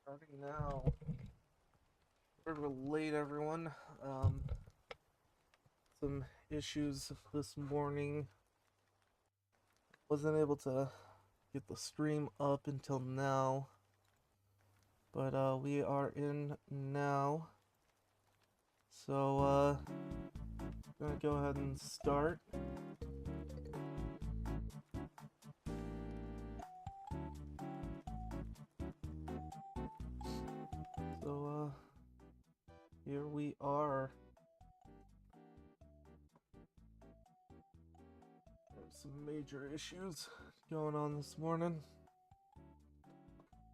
Starting now. We're late, everyone. Some issues this morning. Wasn't able to get the stream up until now, but we are in now. So gonna go ahead and start. So here we are. Some major issues going on this morning,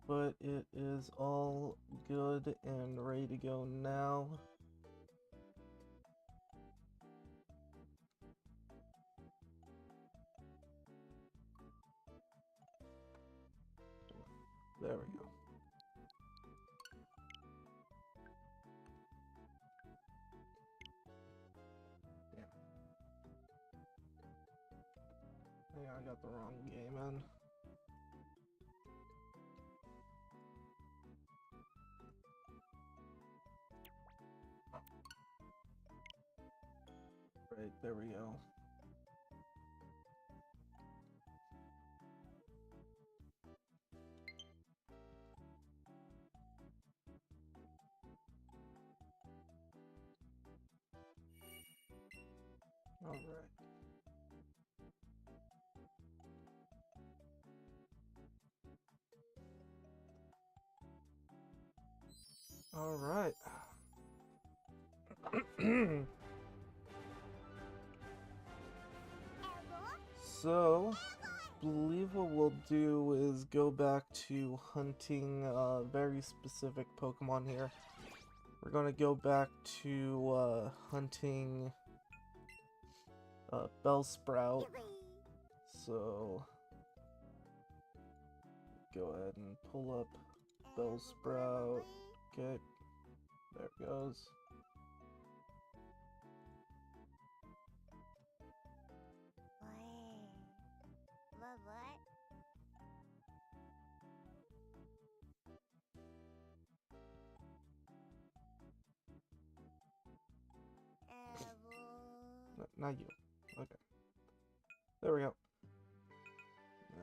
but it is all good and ready to go now. There we go. Yeah, I got the wrong game in. Right, there we go. All right. All right. So, believe what we'll do is go back to hunting very specific Pokemon here. We're gonna go back to hunting Bellsprout. So, go ahead and pull up Bellsprout. Okay, there it goes. Not you. Okay. There we go.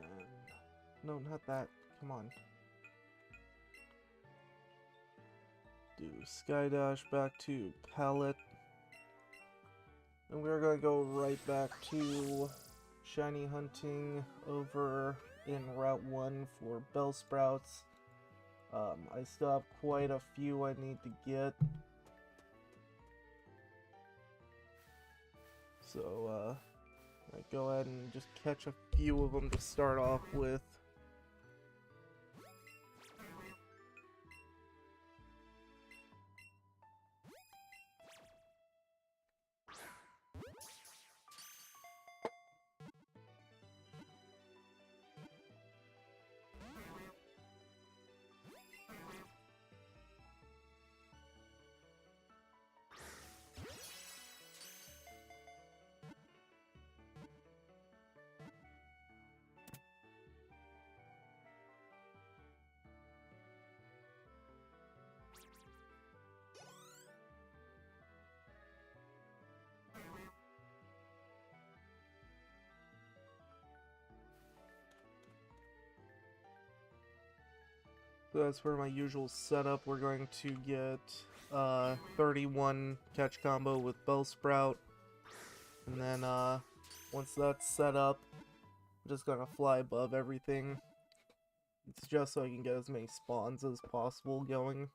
And... no, not that. Come on. Do Skydash back to Palette. And we're gonna go right back to shiny hunting over in Route 1 for Bellsprouts. I still have quite a few I need to get. So, I go ahead and just catch a few of them to start off with. So that's for my usual setup. We're going to get 31 catch combo with Bellsprout. And then once that's set up, I'm just gonna fly above everything. It's just so I can get as many spawns as possible going.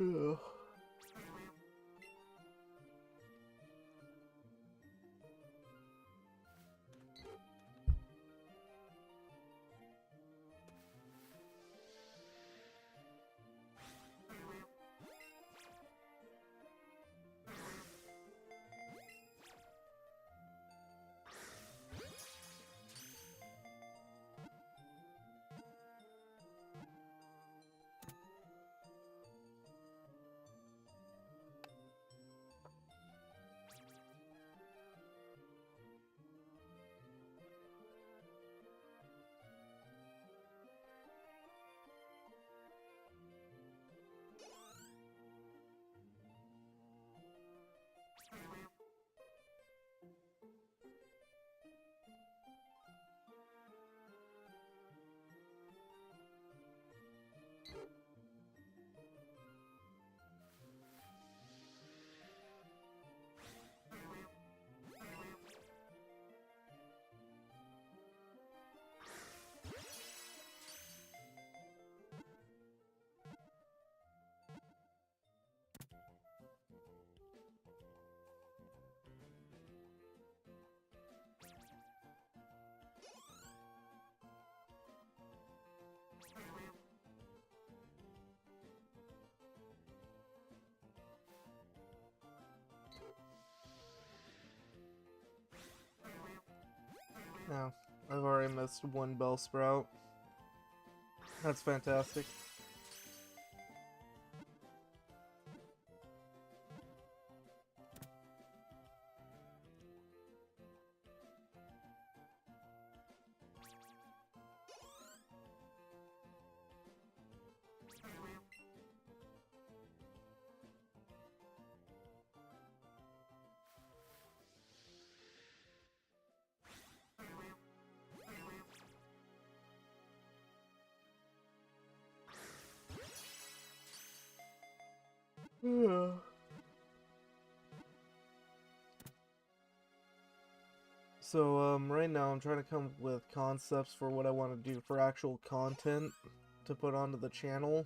Ugh. No, I've already missed one Bellsprout. That's fantastic. So, right now I'm trying to come up with concepts for what I want to do for actual content to put onto the channel.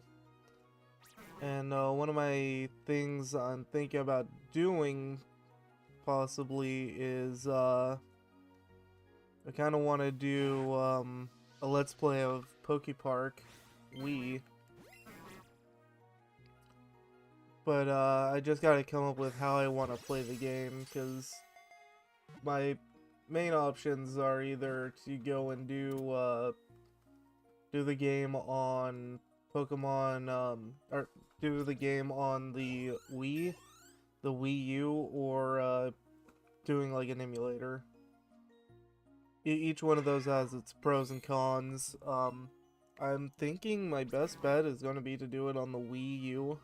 And, one of my things I'm thinking about doing, possibly, is, I kind of want to do, a Let's Play of Pokepark Wii. But, I just gotta come up with how I want to play the game, because my main options are either to go and do the game on Pokemon, or do the game on the Wii, the Wii U, or, doing like an emulator. Each one of those has its pros and cons. I'm thinking my best bet is going to be to do it on the Wii U.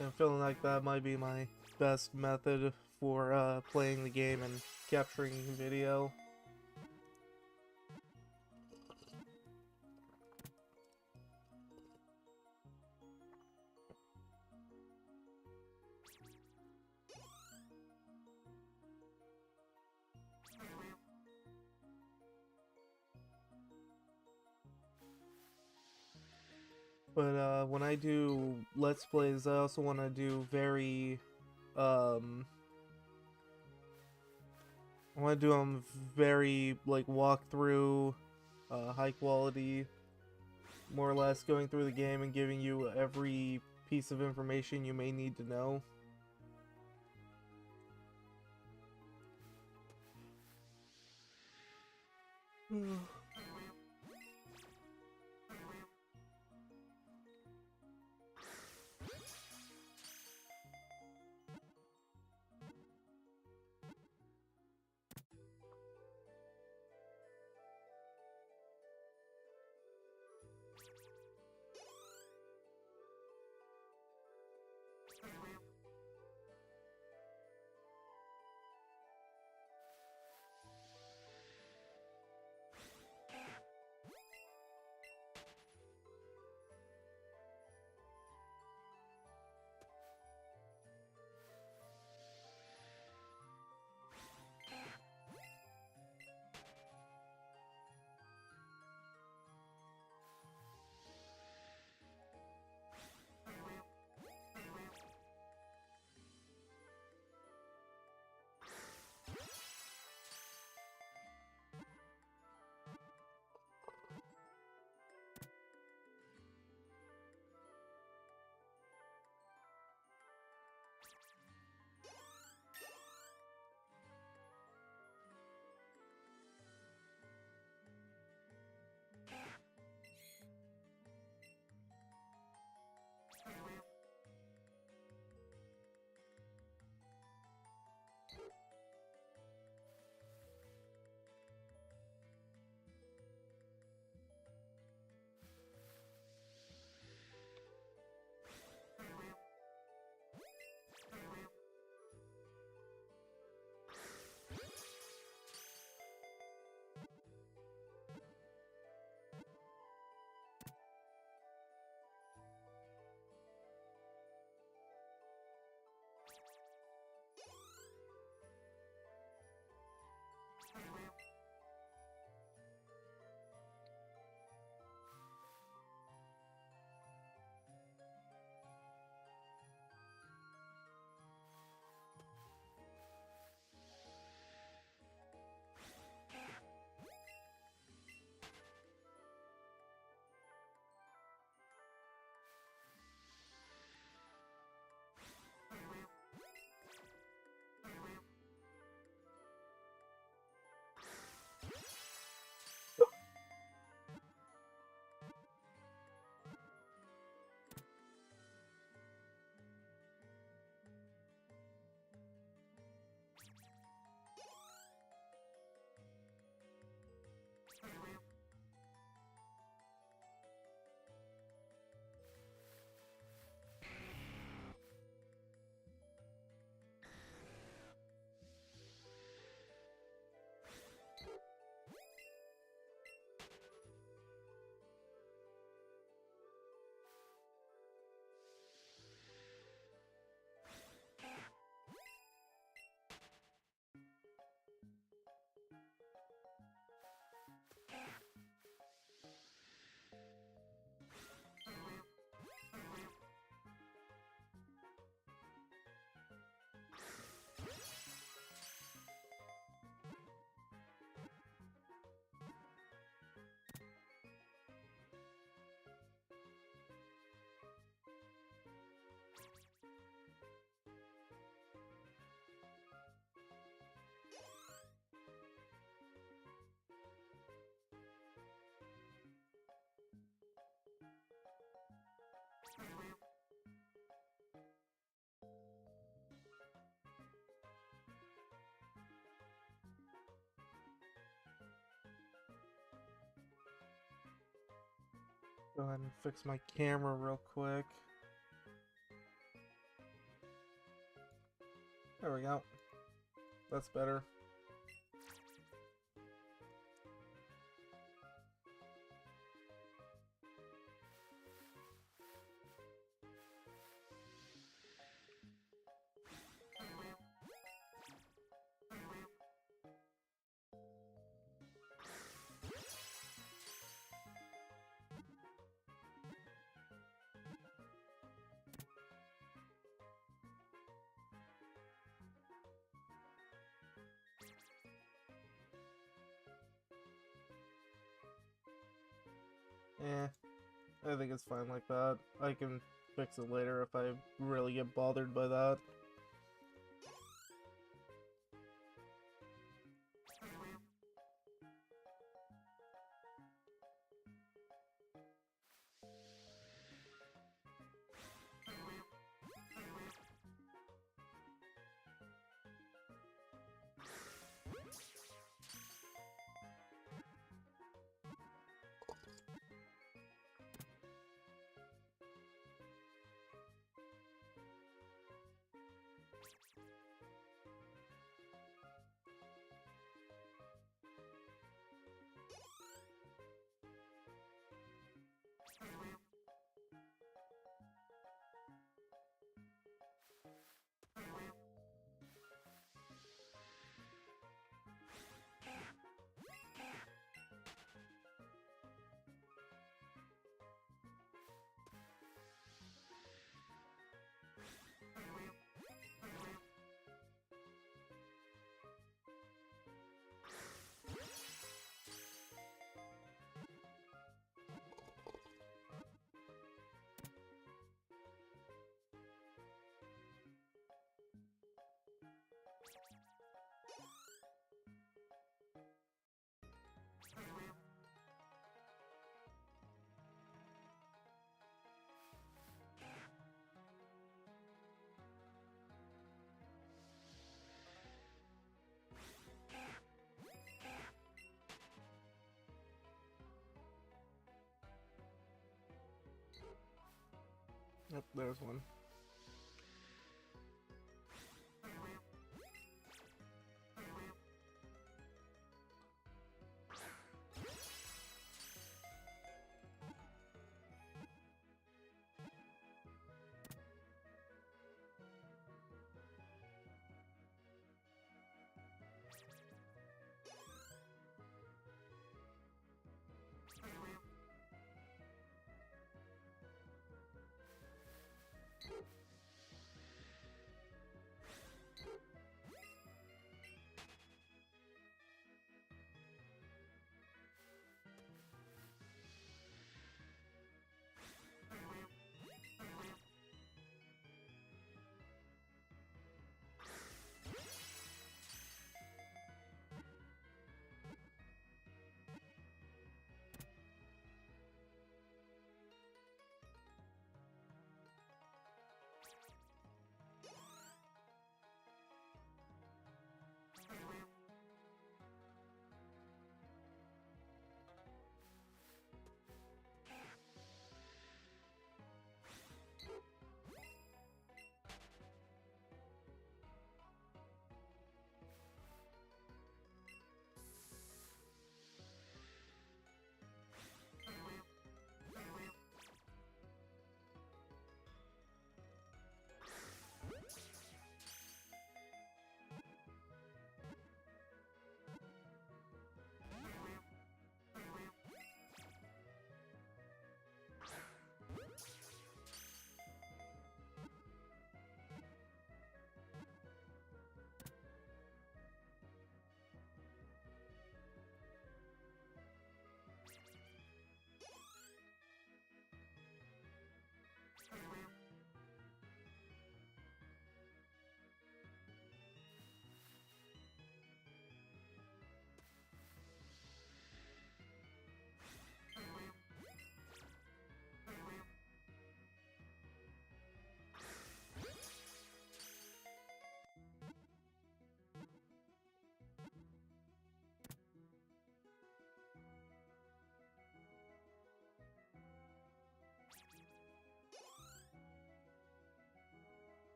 I'm feeling like that might be my best method for playing the game and capturing video. But when I do Let's Plays, I also want to do I want to do them very, like, walkthrough, high quality, more or less going through the game and giving you every piece of information you may need to know. Go ahead and fix my camera real quick. There we go. That's better. I think it's fine like that. I can fix it later if I really get bothered by that. Yep, there's one.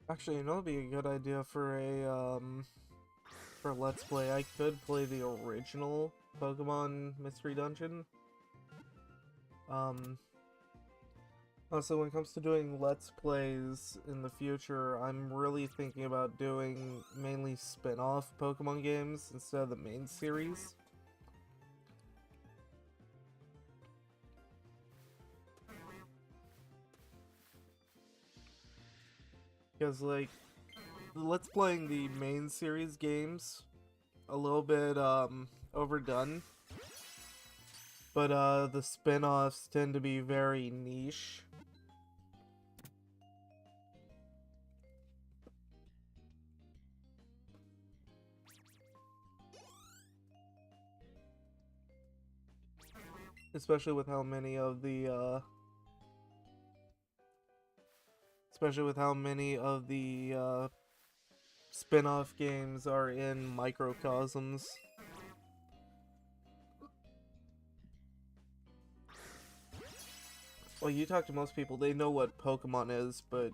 Actually, you know, it'd be a good idea for a, for Let's Play. I could play the original Pokemon Mystery Dungeon. Also, when it comes to doing Let's Plays in the future, I'm really thinking about doing mainly spin-off Pokemon games instead of the main series. Because, like, Let's Playing the main series games a little bit, overdone. But, the spin-offs tend to be very niche. Especially with how many of the, spin-off games are in microcosms. Well, you talk to most people, they know what Pokemon is, but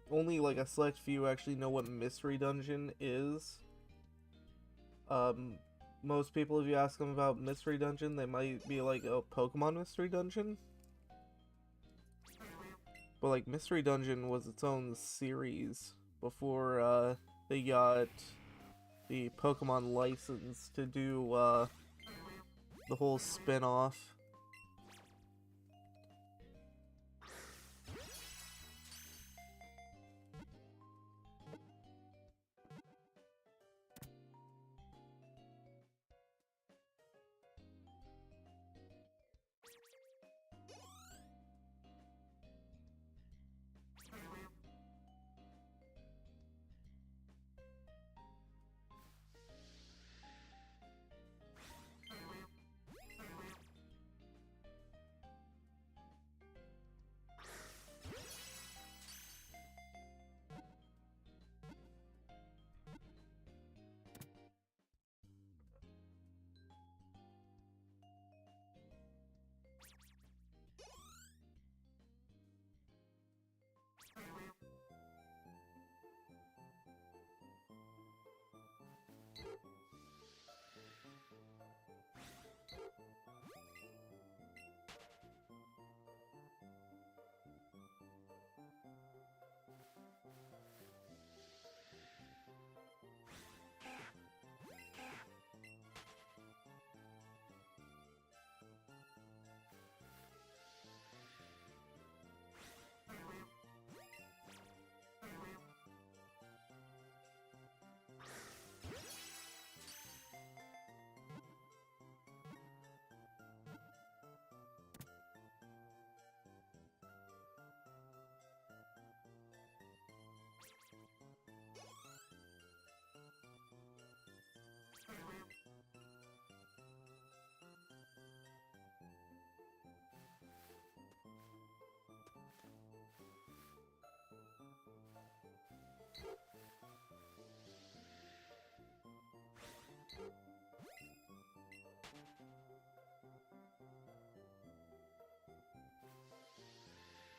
only like a select few actually know what Mystery Dungeon is. Most people, if you ask them about Mystery Dungeon, they might be like, oh, Pokemon Mystery Dungeon? But like, Mystery Dungeon was its own series before, they got the Pokemon license to do, the whole spin-off.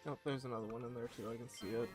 Oh, there's another one in there too, I can see it.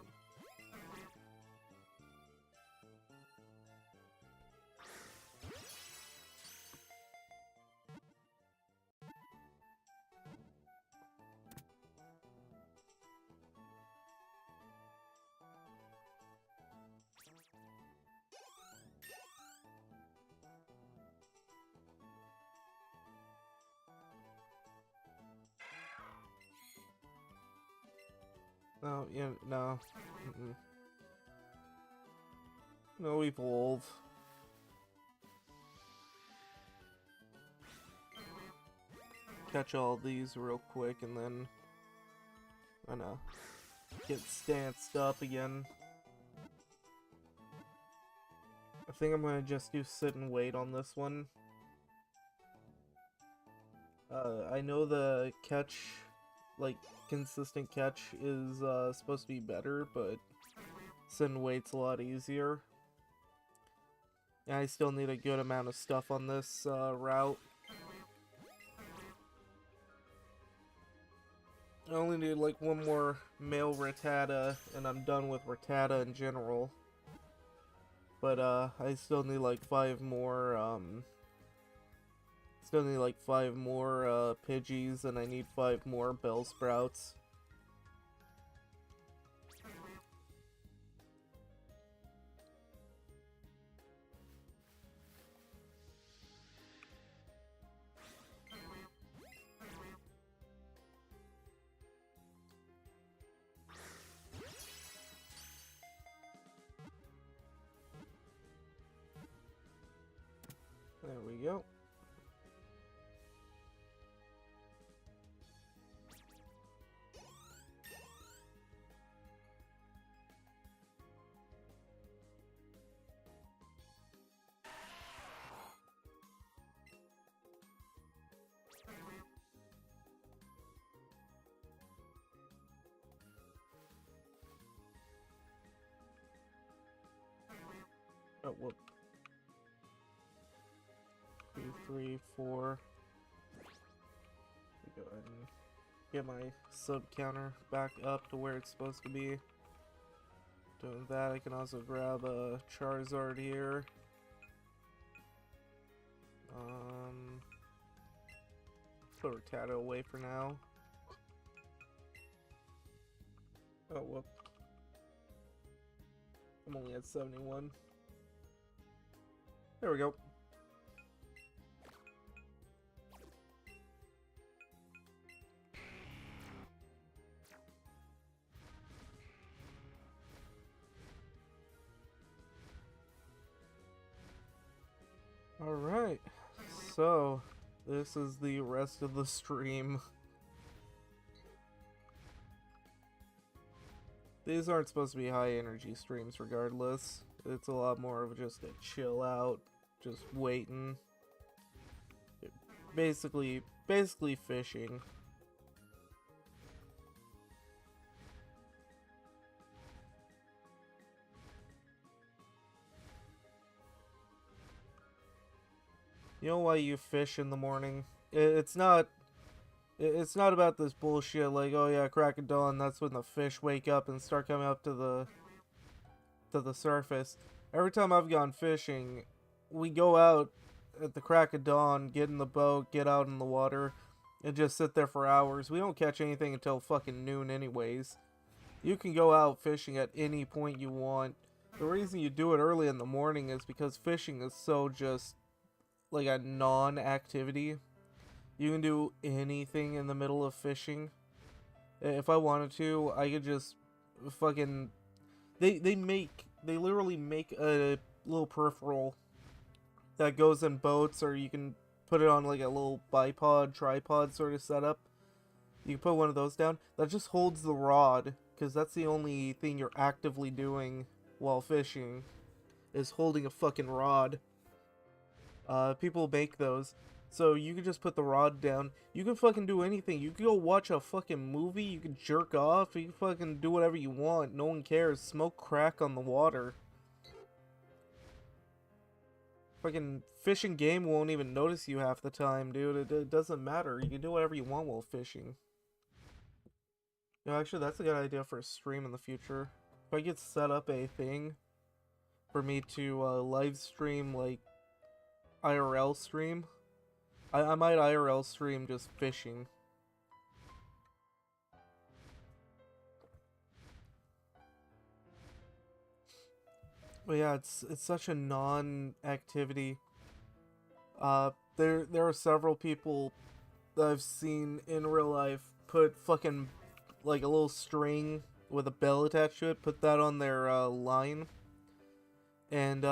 No, yeah, no. Mm-mm. No, evolve. Catch all these real quick and then I'm gonna get stanced up again. I think I'm gonna just do sit and wait on this one. I know the catch, like, consistent catch is supposed to be better, but sit and wait's a lot easier. And I still need a good amount of stuff on this route. I only need like one more male Rattata, and I'm done with Rattata in general. But I still need like 5 more. Still need like 5 more Pidgeys, and I need 5 more Bellsprouts. There we go. Oh, whoop. 2, 3, 4. Go ahead and get my sub counter back up to where it's supposed to be. Doing that, I can also grab a Charizard here. Put Rattata away for now. Oh, whoop. I'm only at 71. There we go. Alright, so this is the rest of the stream. These aren't supposed to be high energy streams regardless. It's a lot more of just a chill out, just waiting. Basically fishing. You know why you fish in the morning? It's not about this bullshit like, oh yeah, crack of dawn, that's when the fish wake up and start coming up to the surface. Every time I've gone fishing, we go out at the crack of dawn, get in the boat, get out in the water, and just sit there for hours. We don't catch anything until fucking noon anyways. You can go out fishing at any point you want. The reason you do it early in the morning is because fishing is so just like a non-activity. You can do anything in the middle of fishing. If I wanted to, I could just fucking... They literally make a little peripheral that goes in boats, or you can put it on like a little bipod, tripod sort of setup. You can put one of those down. That just holds the rod, because that's the only thing you're actively doing while fishing, is holding a fucking rod. People make those. So you can just put the rod down. You can fucking do anything. You can go watch a fucking movie. You can jerk off. You can fucking do whatever you want. No one cares. Smoke crack on the water. Fucking fish and game won't even notice you half the time, dude. It doesn't matter. You can do whatever you want while fishing. No, actually, that's a good idea for a stream in the future. If I could set up a thing for me to live stream, like, IRL stream, I might IRL stream just fishing. But yeah, it's such a non-activity. There are several people that I've seen in real life put fucking like a little string with a bell attached to it, put that on their line, and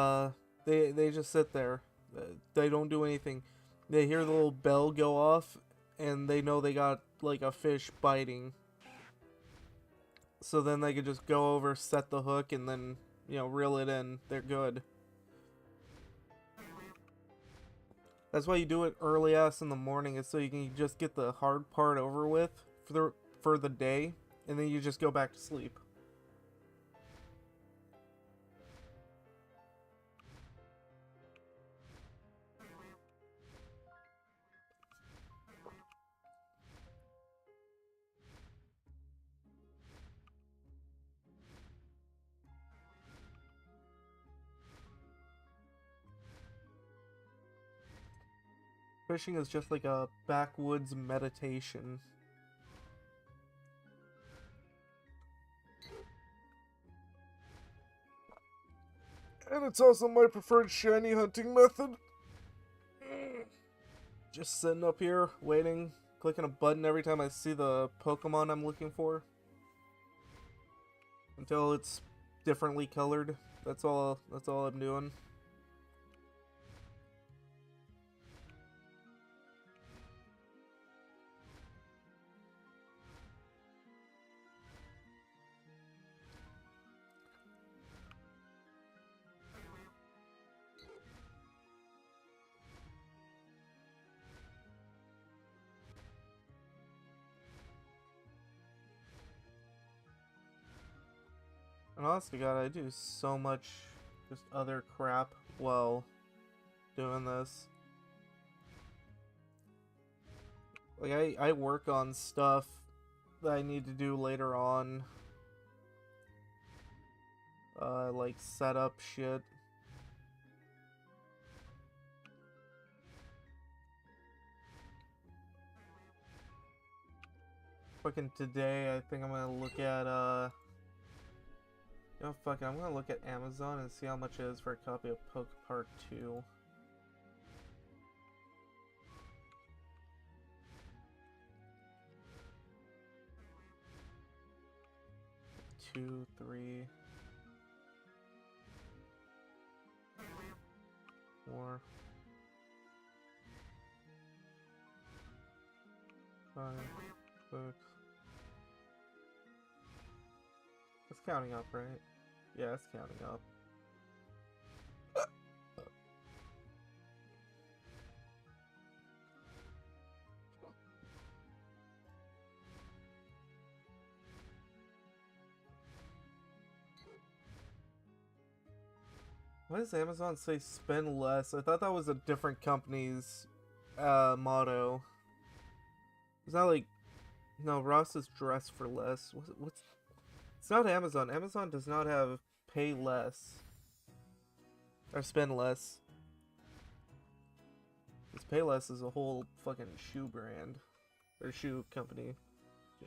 they just sit there. They don't do anything. They hear the little bell go off, and they know they got like a fish biting. So then they could just go over, set the hook, and then, you know, reel it in. They're good. That's why you do it early ass in the morning, is so you can just get the hard part over with for the day, and then you just go back to sleep. Fishing is just like a backwoods meditation. And it's also my preferred shiny hunting method. Just sitting up here, waiting, clicking a button every time I see the Pokemon I'm looking for. Until it's differently colored. That's all I'm doing. And honest to God, I do so much just other crap while doing this. Like, I work on stuff that I need to do later on. Like setup shit. Fucking today, I think I'm gonna look at, you know, fuck it, I'm gonna look at Amazon and see how much it is for a copy of Pokemon 2. Two, 3, 4, 5, 6. It's counting up, right? Yeah, it's counting up. Why does Amazon say spend less? I thought that was a different company's motto. It's not like, no, Ross is dressed for less. What's it's not Amazon. Amazon does not have pay less or spend less. Because Payless is a whole fucking shoe brand or shoe company,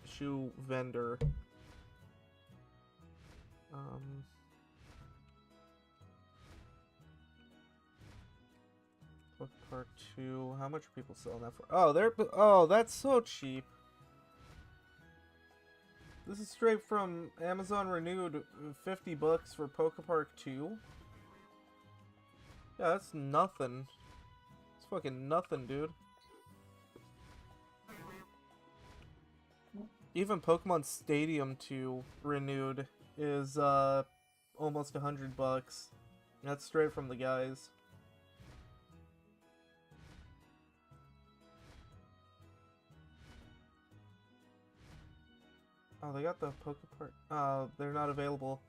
shoe vendor. Book Part 2. How much are people selling that for? Oh, that's so cheap. This is straight from Amazon Renewed, $50 for Pokepark 2. Yeah, that's nothing. It's fucking nothing, dude. Even Pokemon Stadium 2 Renewed is almost $100. That's straight from the guys. Oh, they got the Pokepark. Oh, they're not available.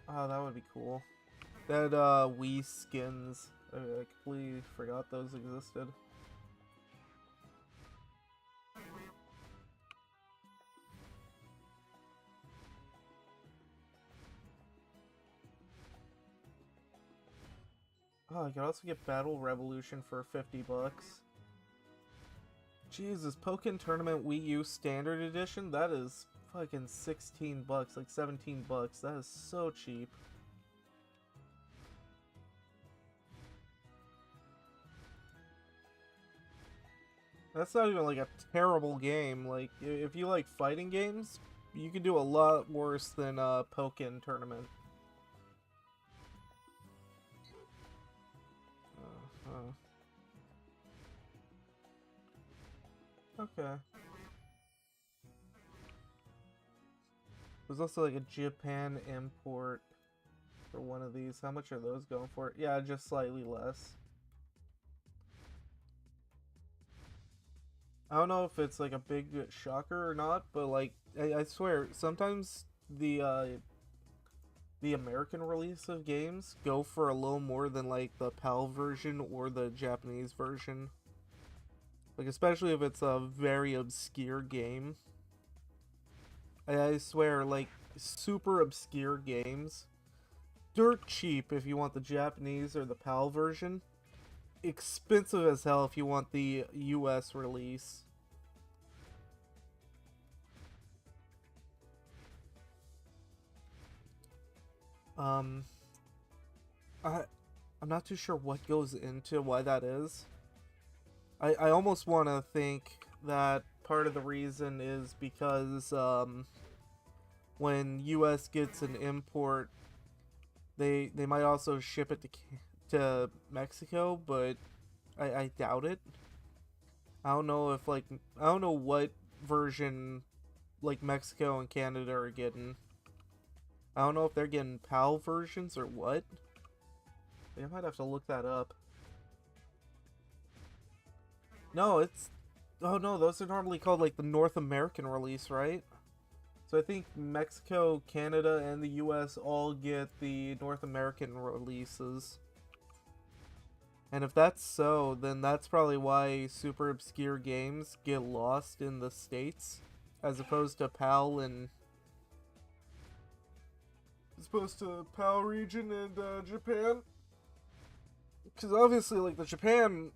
Oh, that would be cool. That Wii skins. I completely forgot those existed. Oh, I could also get Battle Revolution for $50. Jesus, Pokken Tournament Wii U Standard Edition? That is fucking $16, like $17. That is so cheap. That's not even like a terrible game. Like, if you like fighting games, you could do a lot worse than Pokken Tournament. Okay. There's also like a Japan import for one of these. How much are those going for? Yeah, just slightly less. I don't know if it's like a big shocker or not, but like I swear sometimes the American release of games go for a little more than like the PAL version or the Japanese version. Like especially if it's a very obscure game. I swear, like super obscure games, dirt cheap if you want the Japanese or the PAL version. expensive as hell if you want the US release. Um, I I'm not too sure what goes into why that is. I almost want to think that part of the reason is because when US gets an import, they might also ship it to Mexico, but I doubt it. I don't know if like I don't know what version like Mexico and Canada are getting. I don't know if they're getting PAL versions or what. I might have to look that up. No, it's... Oh no, those are normally called like the North American release, right? So I think Mexico, Canada, and the US all get the North American releases. And if that's so, then that's probably why super obscure games get lost in the States, as opposed to PAL and... As opposed to PAL region and Japan. Because obviously, like, the Japan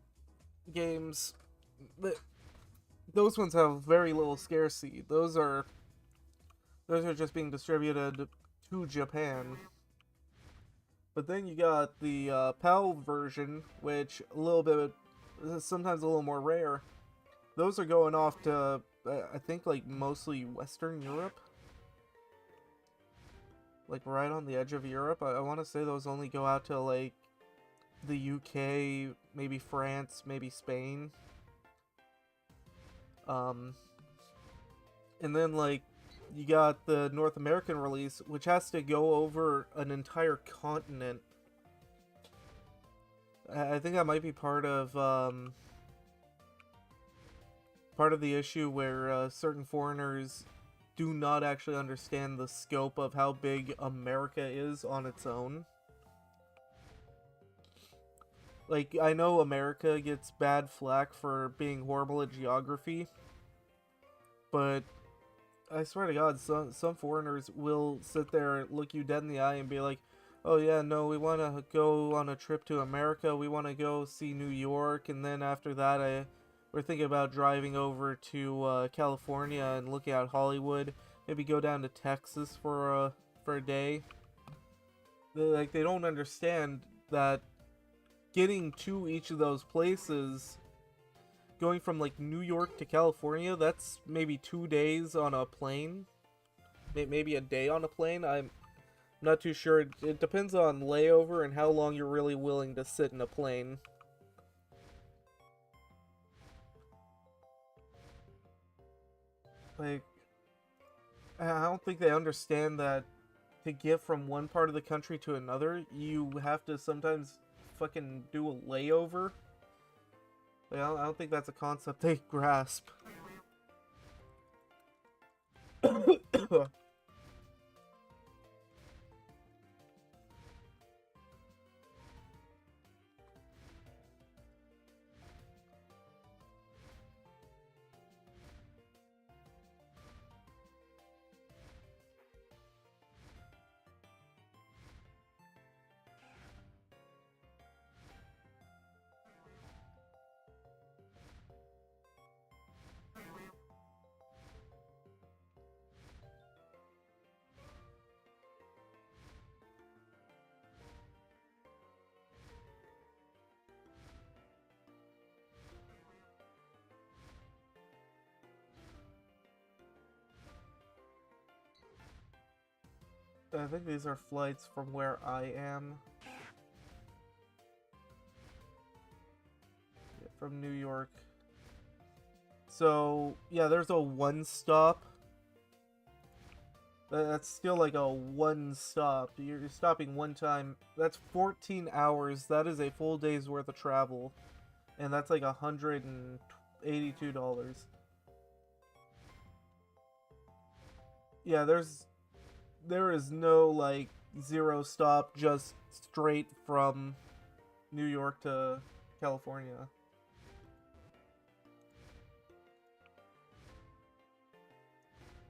games, those ones have very little scarcity. Those are just being distributed to Japan. But then you got the PAL version, which a little bit, sometimes a little more rare. Those are going off to, I think, like, mostly Western Europe. Like, right on the edge of Europe. I want to say those only go out to, like, the UK, maybe France, maybe Spain. And then, like, you got the North American release, which has to go over an entire continent. I think that might be part of the issue where certain foreigners do not actually understand the scope of how big America is on its own. Like, I know America gets bad flack for being horrible at geography, but I swear to God, some foreigners will sit there, look you dead in the eye, and be like, oh yeah, no, we want to go on a trip to America, we want to go see New York, and then after that, we're thinking about driving over to California and looking at Hollywood, maybe go down to Texas for a day. They don't understand that getting to each of those places, going from like New York to California, that's maybe 2 days on a plane. Maybe a day on a plane. I'm not too sure. It depends on layover and how long you're really willing to sit in a plane. Like, I don't think they understand that to get from one part of the country to another, you have to sometimes fucking do a layover. Like, I don't think that's a concept they grasp. I think these are flights from where I am. Yeah, from New York. So, yeah, there's a one stop. That's still like a one stop. You're stopping one time. That's 14 hours. That is a full day's worth of travel. And that's like $182. Yeah, there is no like zero stop, just straight from New York to California.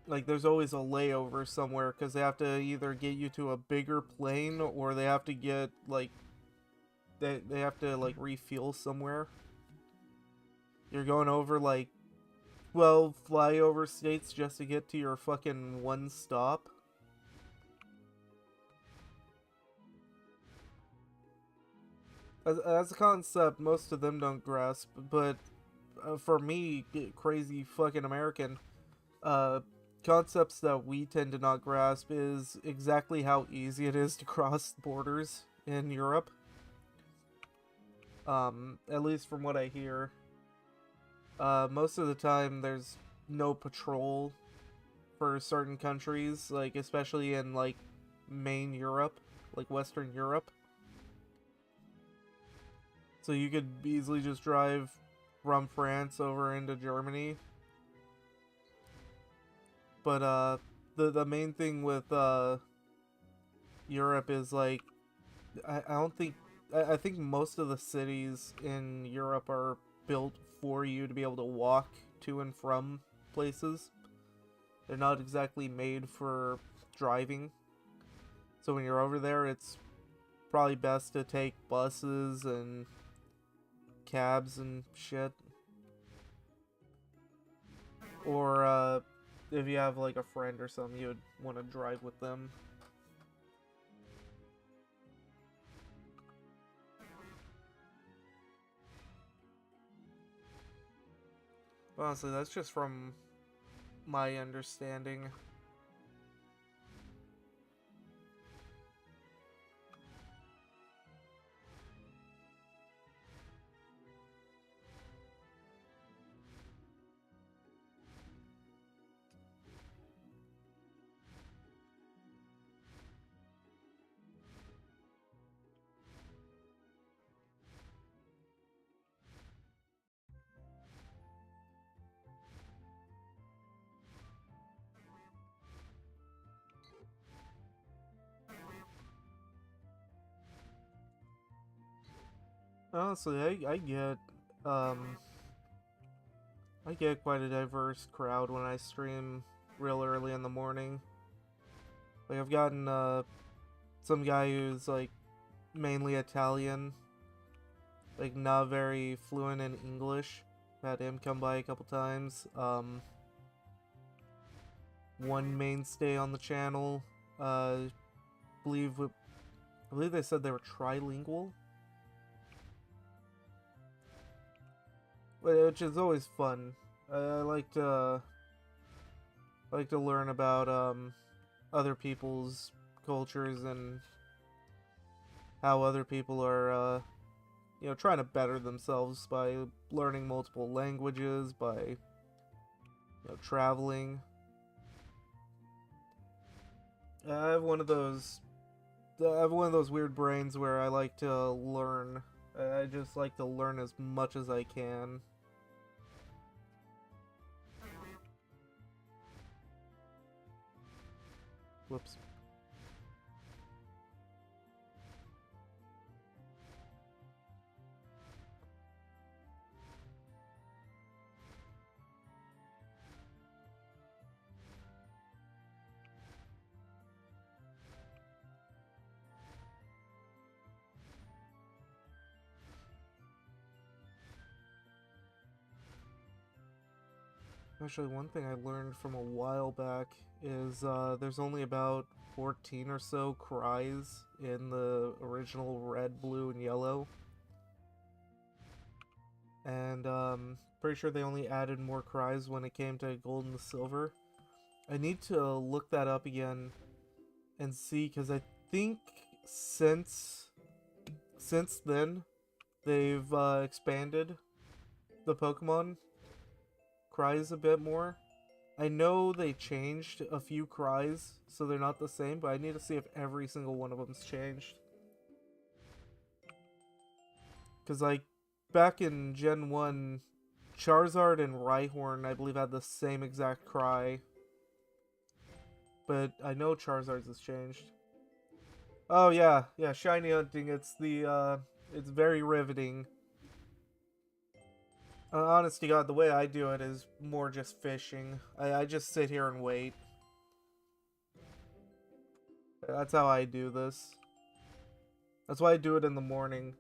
Like, there's always a layover somewhere because they have to either get you to a bigger plane or they have to get like they have to like refuel somewhere. You're going over like 12 flyover states just to get to your fucking one stop. As a concept, most of them don't grasp, but for me, crazy fucking American, uh, concepts that we tend to not grasp is exactly how easy it is to cross borders in Europe. At least from what I hear. Most of the time there's no patrol for certain countries, like especially in like main Europe, like Western Europe. So you could easily just drive from France over into Germany. But the main thing with Europe is like I don't think I think most of the cities in Europe are built for you to be able to walk to and from places. They're not exactly made for driving. So when you're over there, it's probably best to take buses and cabs and shit. Or if you have like a friend or something, you would want to drive with them. Honestly, that's just from my understanding. Honestly, um I get quite a diverse crowd when I stream real early in the morning. Like I've gotten some guy who's like mainly Italian, like not very fluent in English. Had him come by a couple times. One mainstay on the channel, believe I believe they said they were trilingual, which is always fun. I like to learn about other people's cultures and how other people are you know, trying to better themselves by learning multiple languages, by traveling. I have one of those weird brains where I like to learn. I just like to learn as much as I can. Whoops. Actually, one thing I learned from a while back is there's only about 14 or so cries in the original red, blue, and yellow. And pretty sure they only added more cries when it came to gold and silver. I need to look that up again and see, because I think since then they've expanded the Pokemon cries a bit more. I know they changed a few cries, so they're not the same, but I need to see if every single one of them's changed. Because, like, back in Gen 1, Charizard and Rhyhorn, I believe, had the same exact cry. But I know Charizard's has changed. Oh, yeah. Yeah, shiny hunting. It's it's very riveting. Honest to God, the way I do it is more just fishing. I just sit here and wait. That's how I do this. That's why I do it in the morning.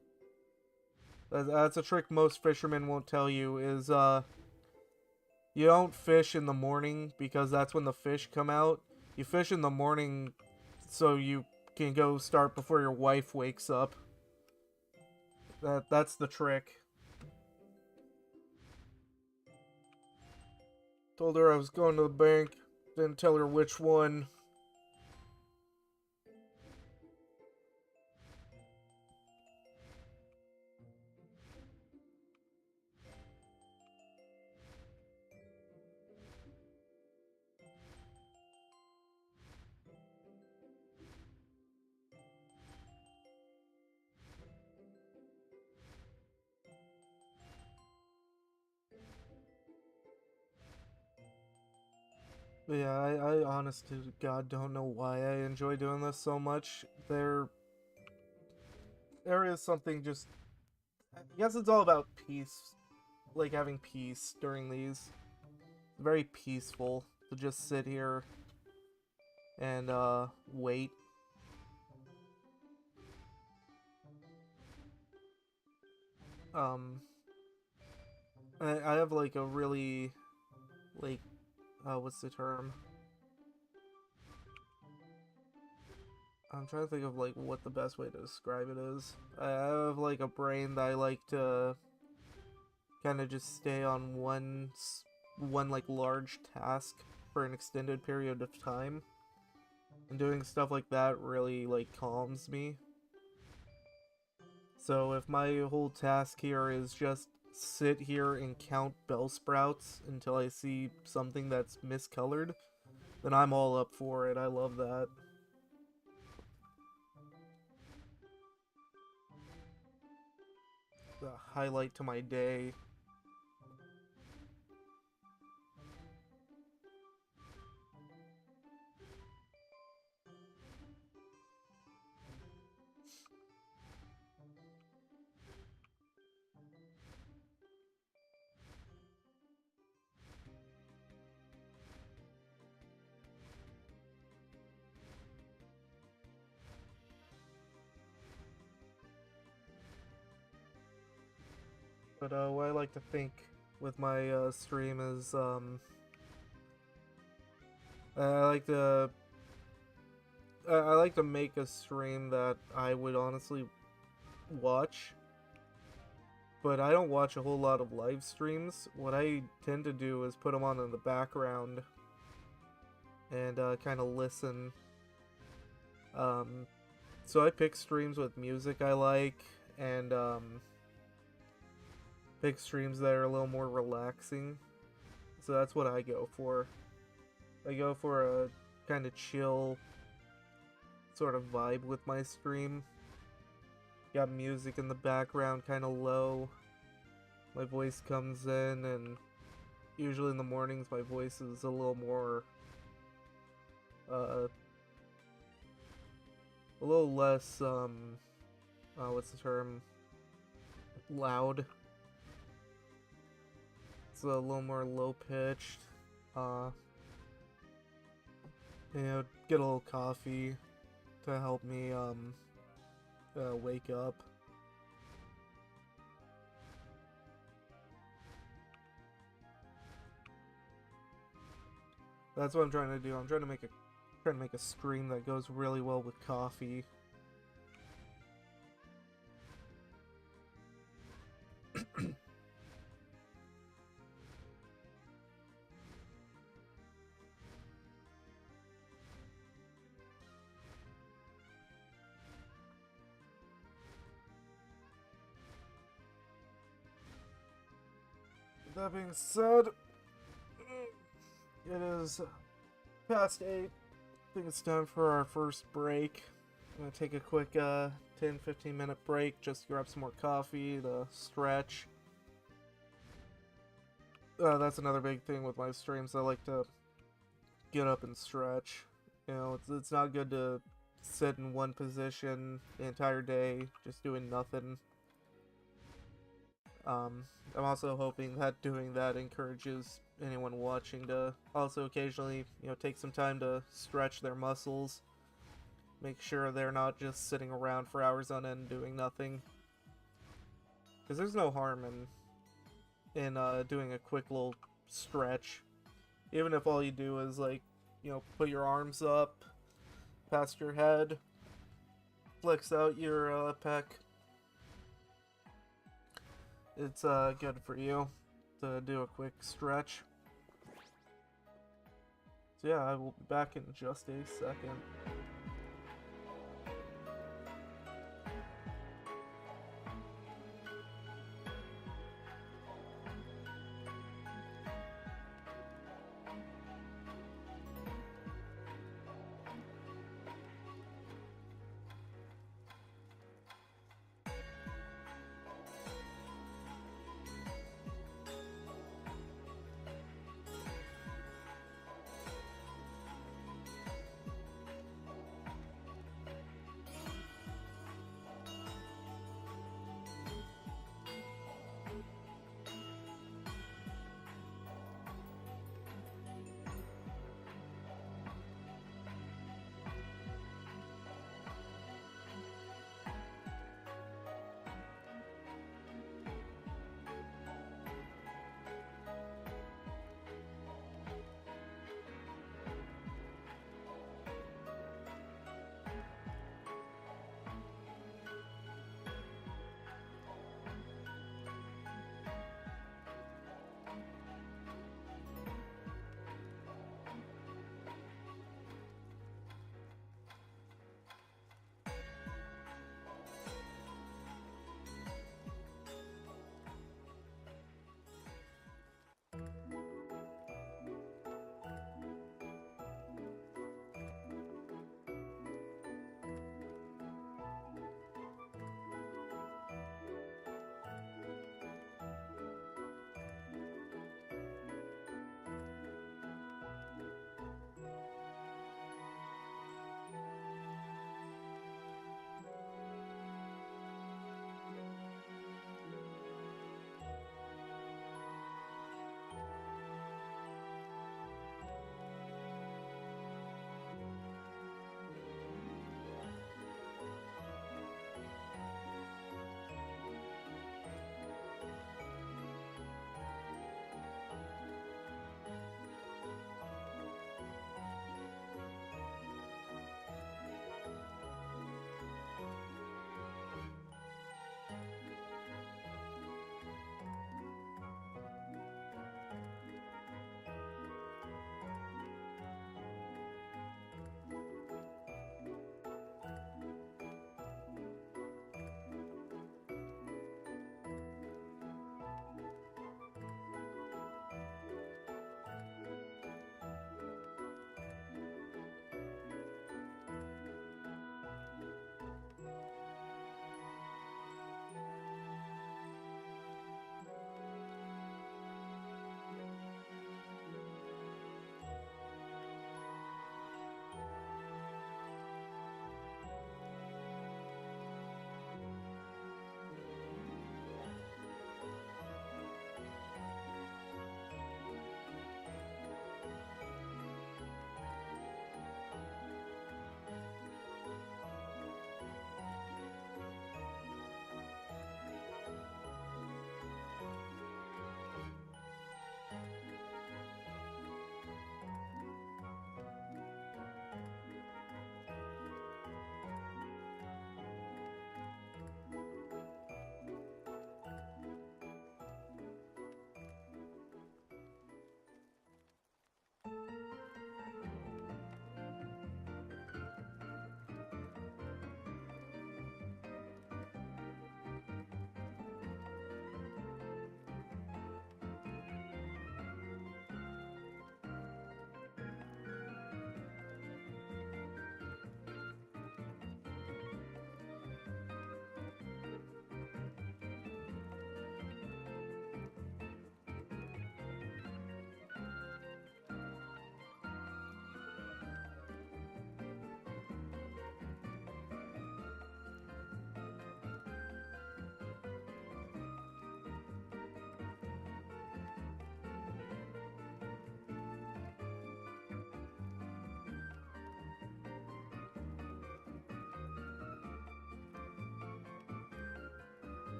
That's a trick most fishermen won't tell you, is you don't fish in the morning because that's when the fish come out. You fish in the morning so you can go start before your wife wakes up. That's the trick. Told her I was going to the bank, didn't tell her which one. But yeah, I honest to God don't know why I enjoy doing this so much. There is something just, I guess it's all about peace, like having peace during these. Very peaceful to just sit here and wait. Um, I have like a really, like, what's the term? I'm trying to think of like what the best way to describe it is. I have like a brain that I like to kind of just stay on one like large task for an extended period of time. And doing stuff like that really like calms me. So if my whole task here is just sit here and count bell sprouts until I see something that's miscolored, then I'm all up for it. I love that. The highlight to my day. But what I like to think with my stream is I like to I like to make a stream that I would honestly watch, but I don't watch a whole lot of live streams. What I tend to do is put them on in the background and kind of listen. So I pick streams with music I like, and pick streams that are a little more relaxing. So that's what I go for. I go for a kind of chill sort of vibe with my stream. Got music in the background, kind of low. My voice comes in, and usually in the mornings my voice is a little more, a little less, what's the term? Loud. It's a little more low-pitched. You know, get a little coffee to help me, wake up. That's what I'm trying to do. I'm trying to make a stream that goes really well with coffee. That being said, it is past 8. I think it's time for our first break. I'm gonna take a quick 10-15 minute break just to grab some more coffee to stretch. That's another big thing with my streams. I like to get up and stretch. You know, it's not good to sit in one position the entire day just doing nothing. I'm also hoping that doing that encourages anyone watching to also occasionally, you know, take some time to stretch their muscles. Make sure they're not just sitting around for hours on end doing nothing. Because there's no harm in doing a quick little stretch. Even if all you do is, like, you know, put your arms up past your head, flex out your pec. It's good for you to do a quick stretch. So yeah, I will be back in just a second.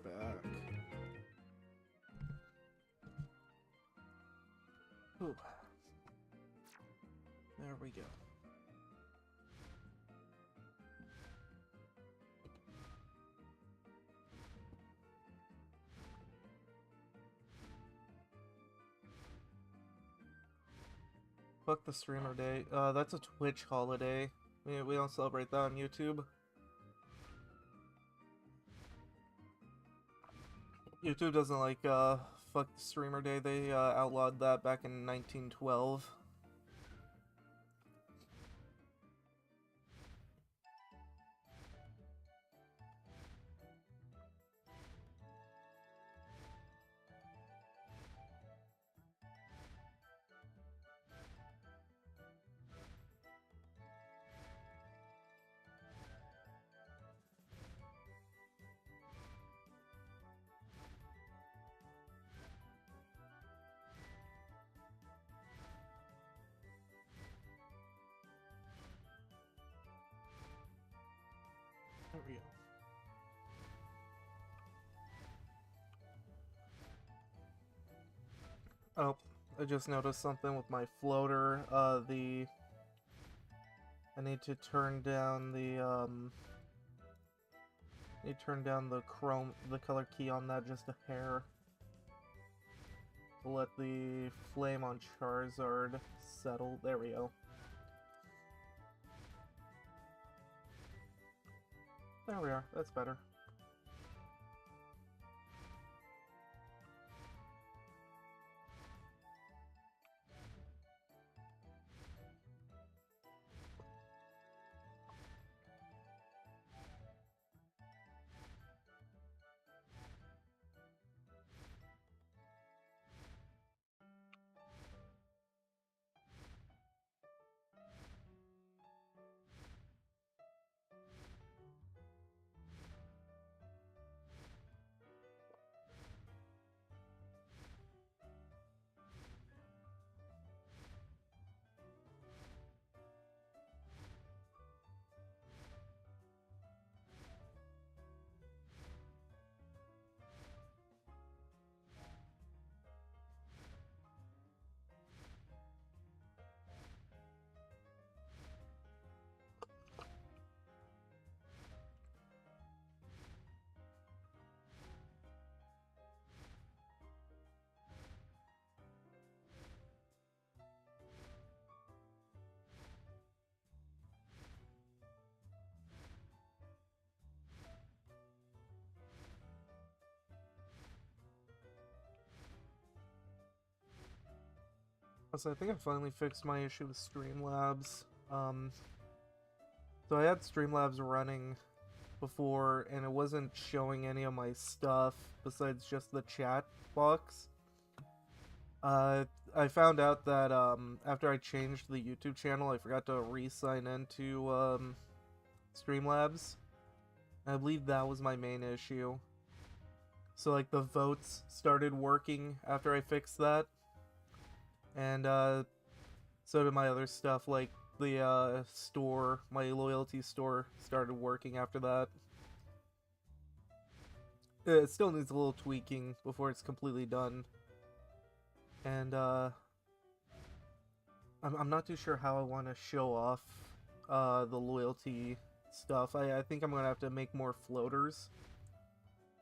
back. Ooh. There we go. Fuck the streamer day. That's a Twitch holiday. We don't celebrate that on YouTube. YouTube doesn't like, fuck the streamer day. They, outlawed that back in 1912. There we go. Oh, I just noticed something with my floater. I need to turn down the, the color key on that just a hair. To let the flame on Charizard settle. There we go. There we are. That's better. So I think I finally fixed my issue with Streamlabs. So I had Streamlabs running before, and it wasn't showing any of my stuff besides just the chat box. I found out that after I changed the YouTube channel, I forgot to re-sign into Streamlabs. I believe that was my main issue. So like the votes started working after I fixed that. And so did my other stuff, like the store, my loyalty store started working after that. It still needs a little tweaking before it's completely done. And I'm not too sure how I want to show off the loyalty stuff. I think I'm gonna have to make more floaters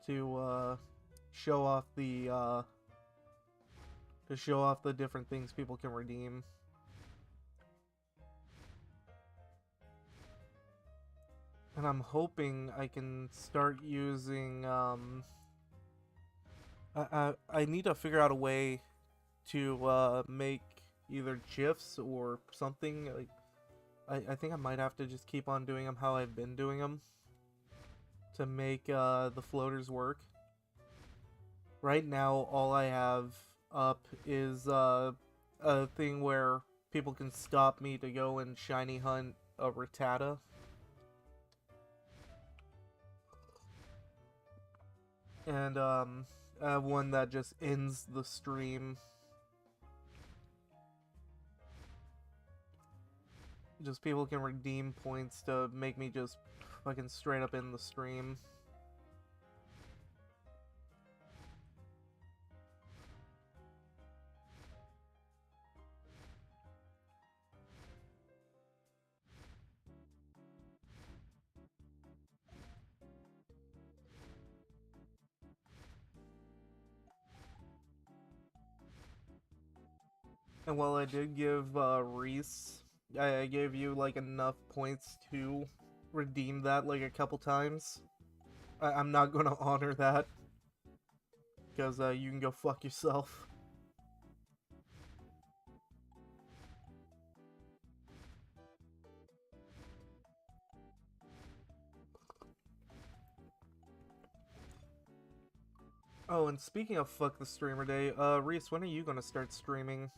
to show off the different things people can redeem. And I'm hoping I can start using, I need to figure out a way to, make either GIFs or something. Like, I think I might have to just keep on doing them how I've been doing them to make, the floaters work. Right now, all I have up is a thing where people can stop me to go and shiny hunt a Rattata. And I have one that just ends the stream. Just people can redeem points to make me just fucking straight up end the stream. And while I did give Reese, I gave you like enough points to redeem that like a couple times. I'm not gonna honor that because you can go fuck yourself. Oh, and speaking of fuck the streamer day, Reese, when are you gonna start streaming?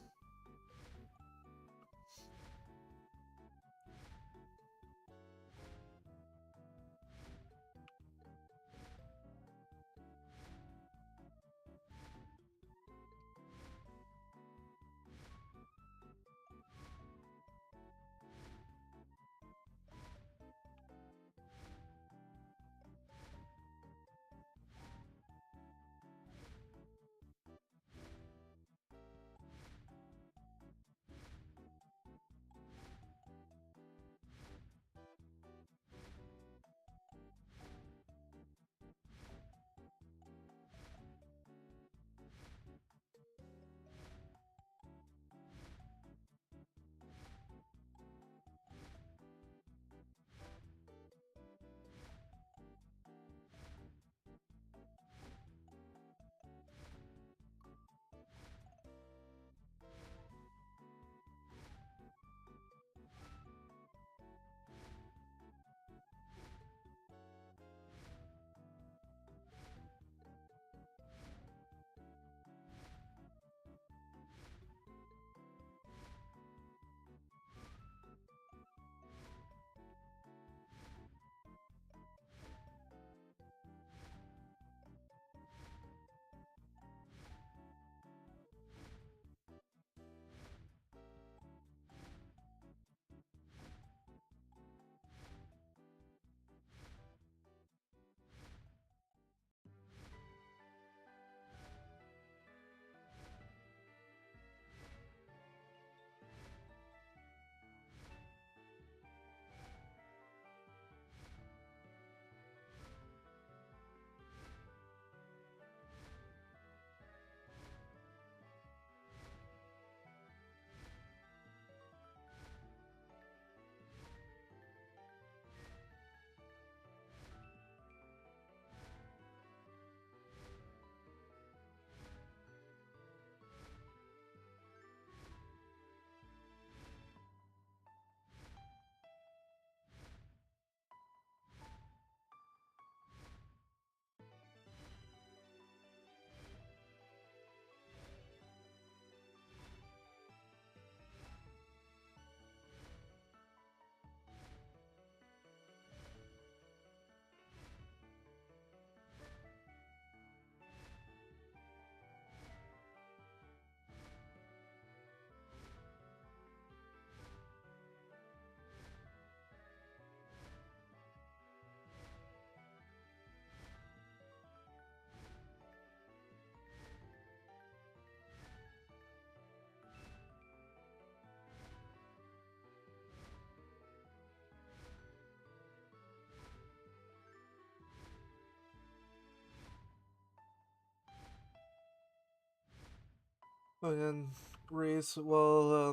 And Reese, while I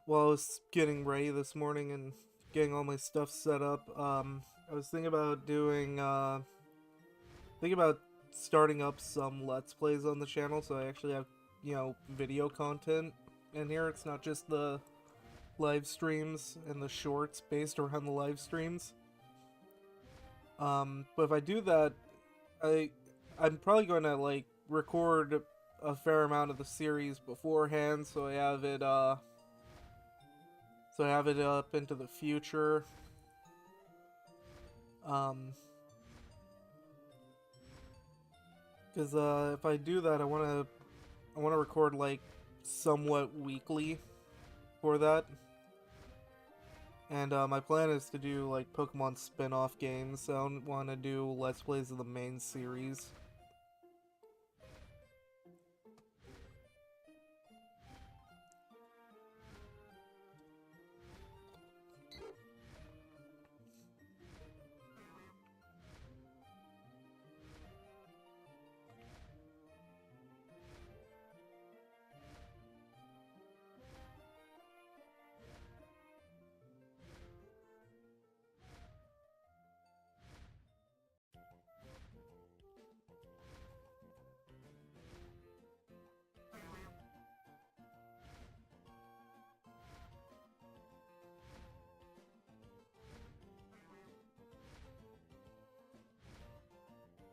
was getting ready this morning and getting all my stuff set up, I was thinking about starting up some Let's Plays on the channel, so I actually have, video content in here. It's not just the live streams and the shorts based around the live streams. But if I do that, I'm probably going to like record a fair amount of the series beforehand, so I have it up into the future. Because if I do that, I want to record like somewhat weekly for that. And my plan is to do like Pokemon spin-off games. I don't want to do Let's Plays of the main series.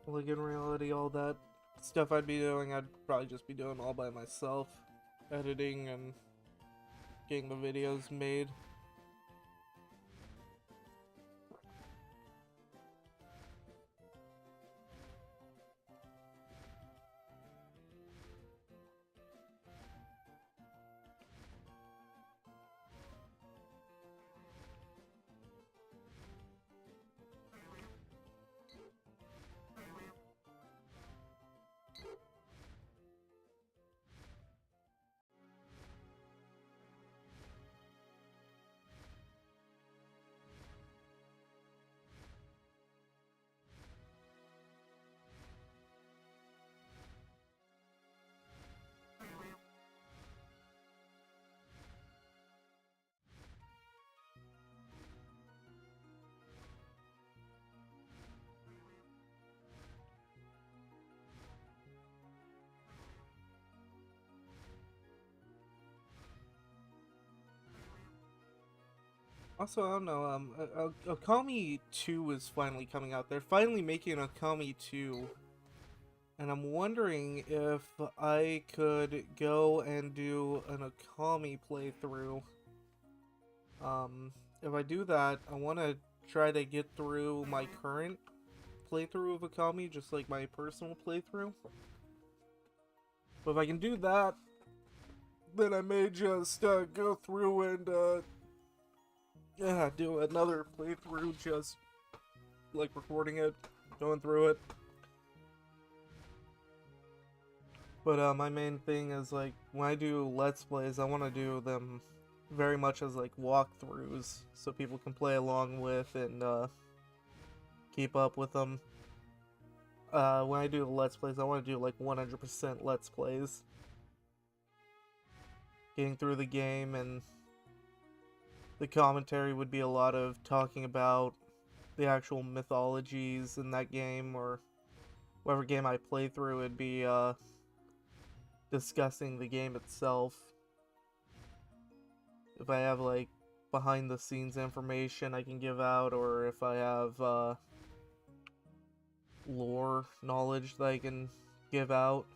Like, in reality, all that stuff I'd be doing, I'd probably just be doing all by myself. Editing and getting the videos made. Also, I don't know, Okami 2 is finally coming out. They're finally making Okami 2. And I'm wondering if I could go and do an Okami playthrough. If I do that, I want to try to get through my current playthrough of Okami, just like my personal playthrough. But if I can do that, then I may just go through and do another playthrough, just like recording it, going through it. But my main thing is, like, when I do Let's Plays, I want to do them very much as, like, walkthroughs, so people can play along with and keep up with them. When I do Let's Plays, I want to do, like, 100% Let's Plays. Getting through the game, and the commentary would be a lot of talking about the actual mythologies in that game, or whatever game I play through, it'd be, discussing the game itself. If I have, like, behind the scenes information I can give out, or if I have lore knowledge that I can give out.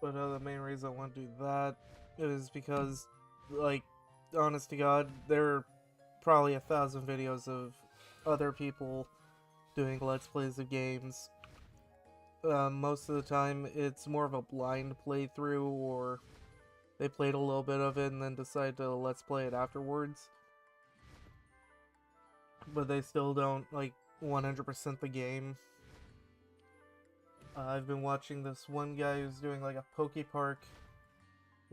But the main reason I want to do that is because, like, honest to God, there are probably 1,000 videos of other people doing Let's Plays of games. Most of the time, it's more of a blind playthrough, or they played a little bit of it and then decide to Let's Play it afterwards. But they still don't, like, 100% the game. I've been watching this one guy who's doing, like, a Pokepark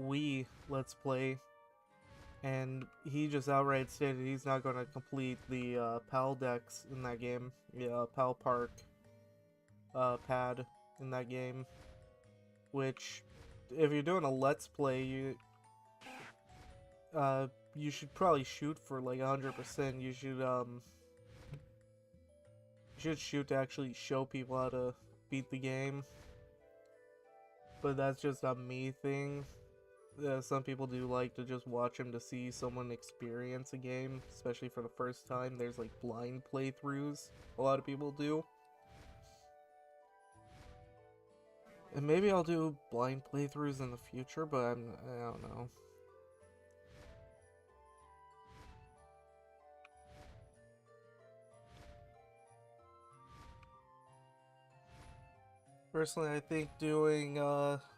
Wii Let's Play, and he just outright stated he's not going to complete the PAL decks in that game. Yeah, PAL Park pad in that game. Which, if you're doing a Let's Play, you should probably shoot for, like, 100%. You should shoot to actually show people how to beat the game. But that's just a me thing. Some people do like to just watch him to see someone experience a game, especially for the first time. There's, like, blind playthroughs a lot of people do. And maybe I'll do blind playthroughs in the future, but I don't know. Personally, I think doing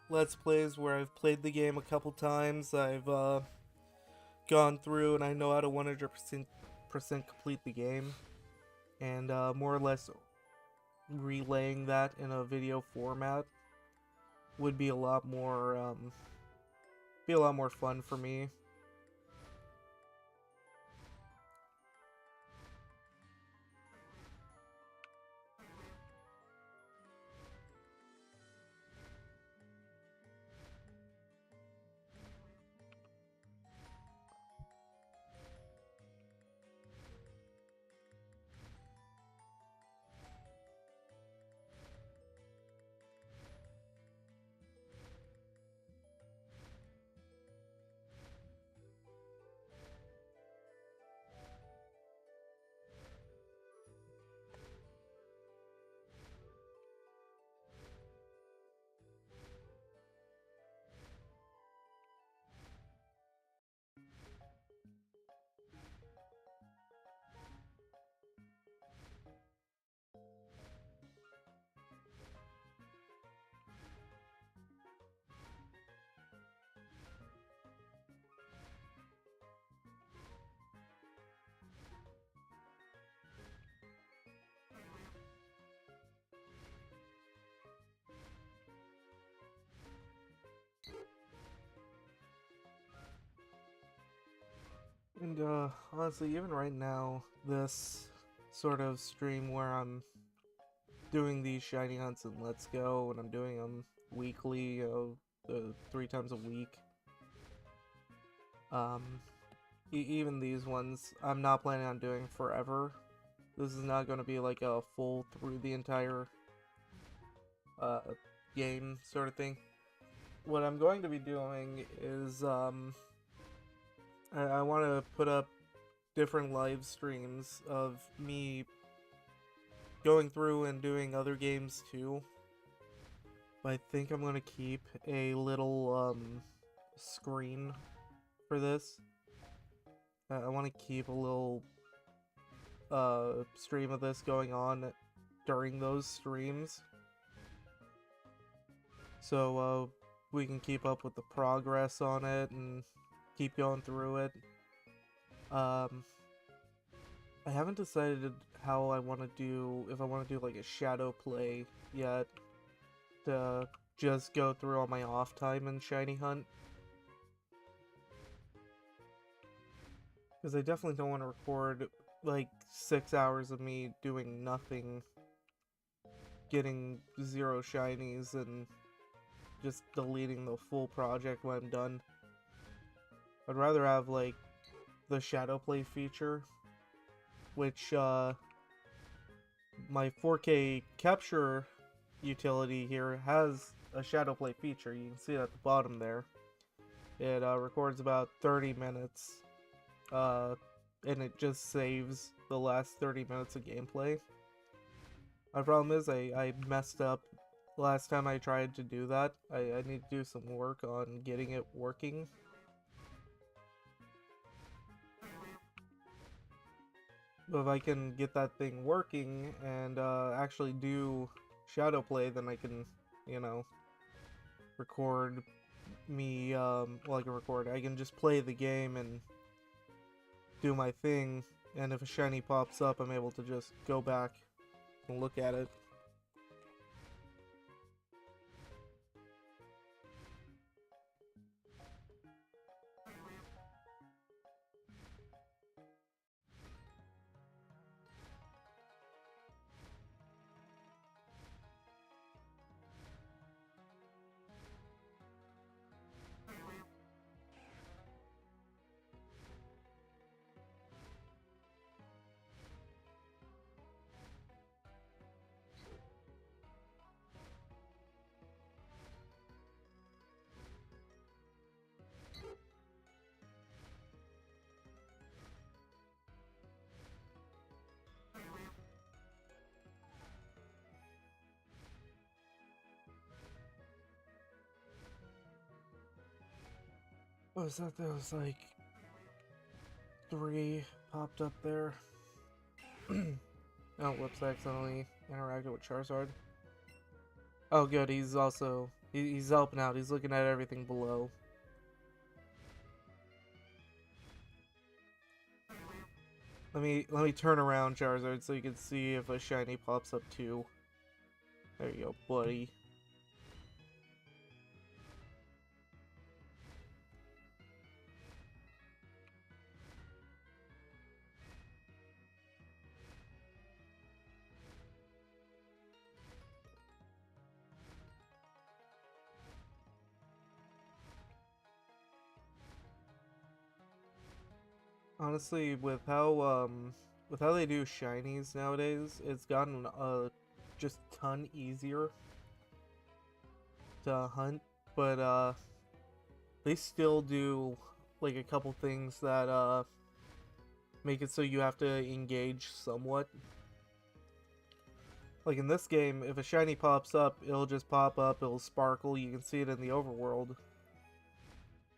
Let's Plays where I've played the game a couple times, I've gone through and I know how to 100% complete the game, and more or less relaying that in a video format would be a lot more fun for me. And honestly, even right now, this sort of stream where I'm doing these shiny hunts and Let's Go, and I'm doing them weekly, 3 times a week. Even these ones, I'm not planning on doing forever. This is not going to be like a full through the entire game sort of thing. What I'm going to be doing is I want to put up different live streams of me going through and doing other games too. But I think I'm going to keep a little screen for this. I want to keep a little stream of this going on during those streams, so we can keep up with the progress on it and keep going through it. I haven't decided how I want to do, if I want to do like a shadow play yet, to just go through all my off time and shiny hunt. Because I definitely don't want to record like 6 hours of me doing nothing, getting 0 shinies, and just deleting the full project when I'm done. I'd rather have like the shadow play feature, which my 4K capture utility here has a shadow play feature. You can see it at the bottom there. It records about 30 minutes, and it just saves the last 30 minutes of gameplay. My problem is I messed up last time I tried to do that. I need to do some work on getting it working. But if I can get that thing working and actually do shadow play, then I can, you know, record me, well, I can just play the game and do my thing, and if a shiny pops up, I'm able to just go back and look at it. What was that? There was like 3 popped up there. Oh, whoops, I accidentally interacted with Charizard. Oh, good. He's also he's helping out. He's looking at everything below. Let me turn around, Charizard, so you can see if a shiny pops up too. There you go, buddy. Honestly, with how they do shinies nowadays, it's gotten just a ton easier to hunt, but they still do like a couple things that make it so you have to engage somewhat. Like in this game, if a shiny pops up, it'll just pop up, it'll sparkle, you can see it in the overworld.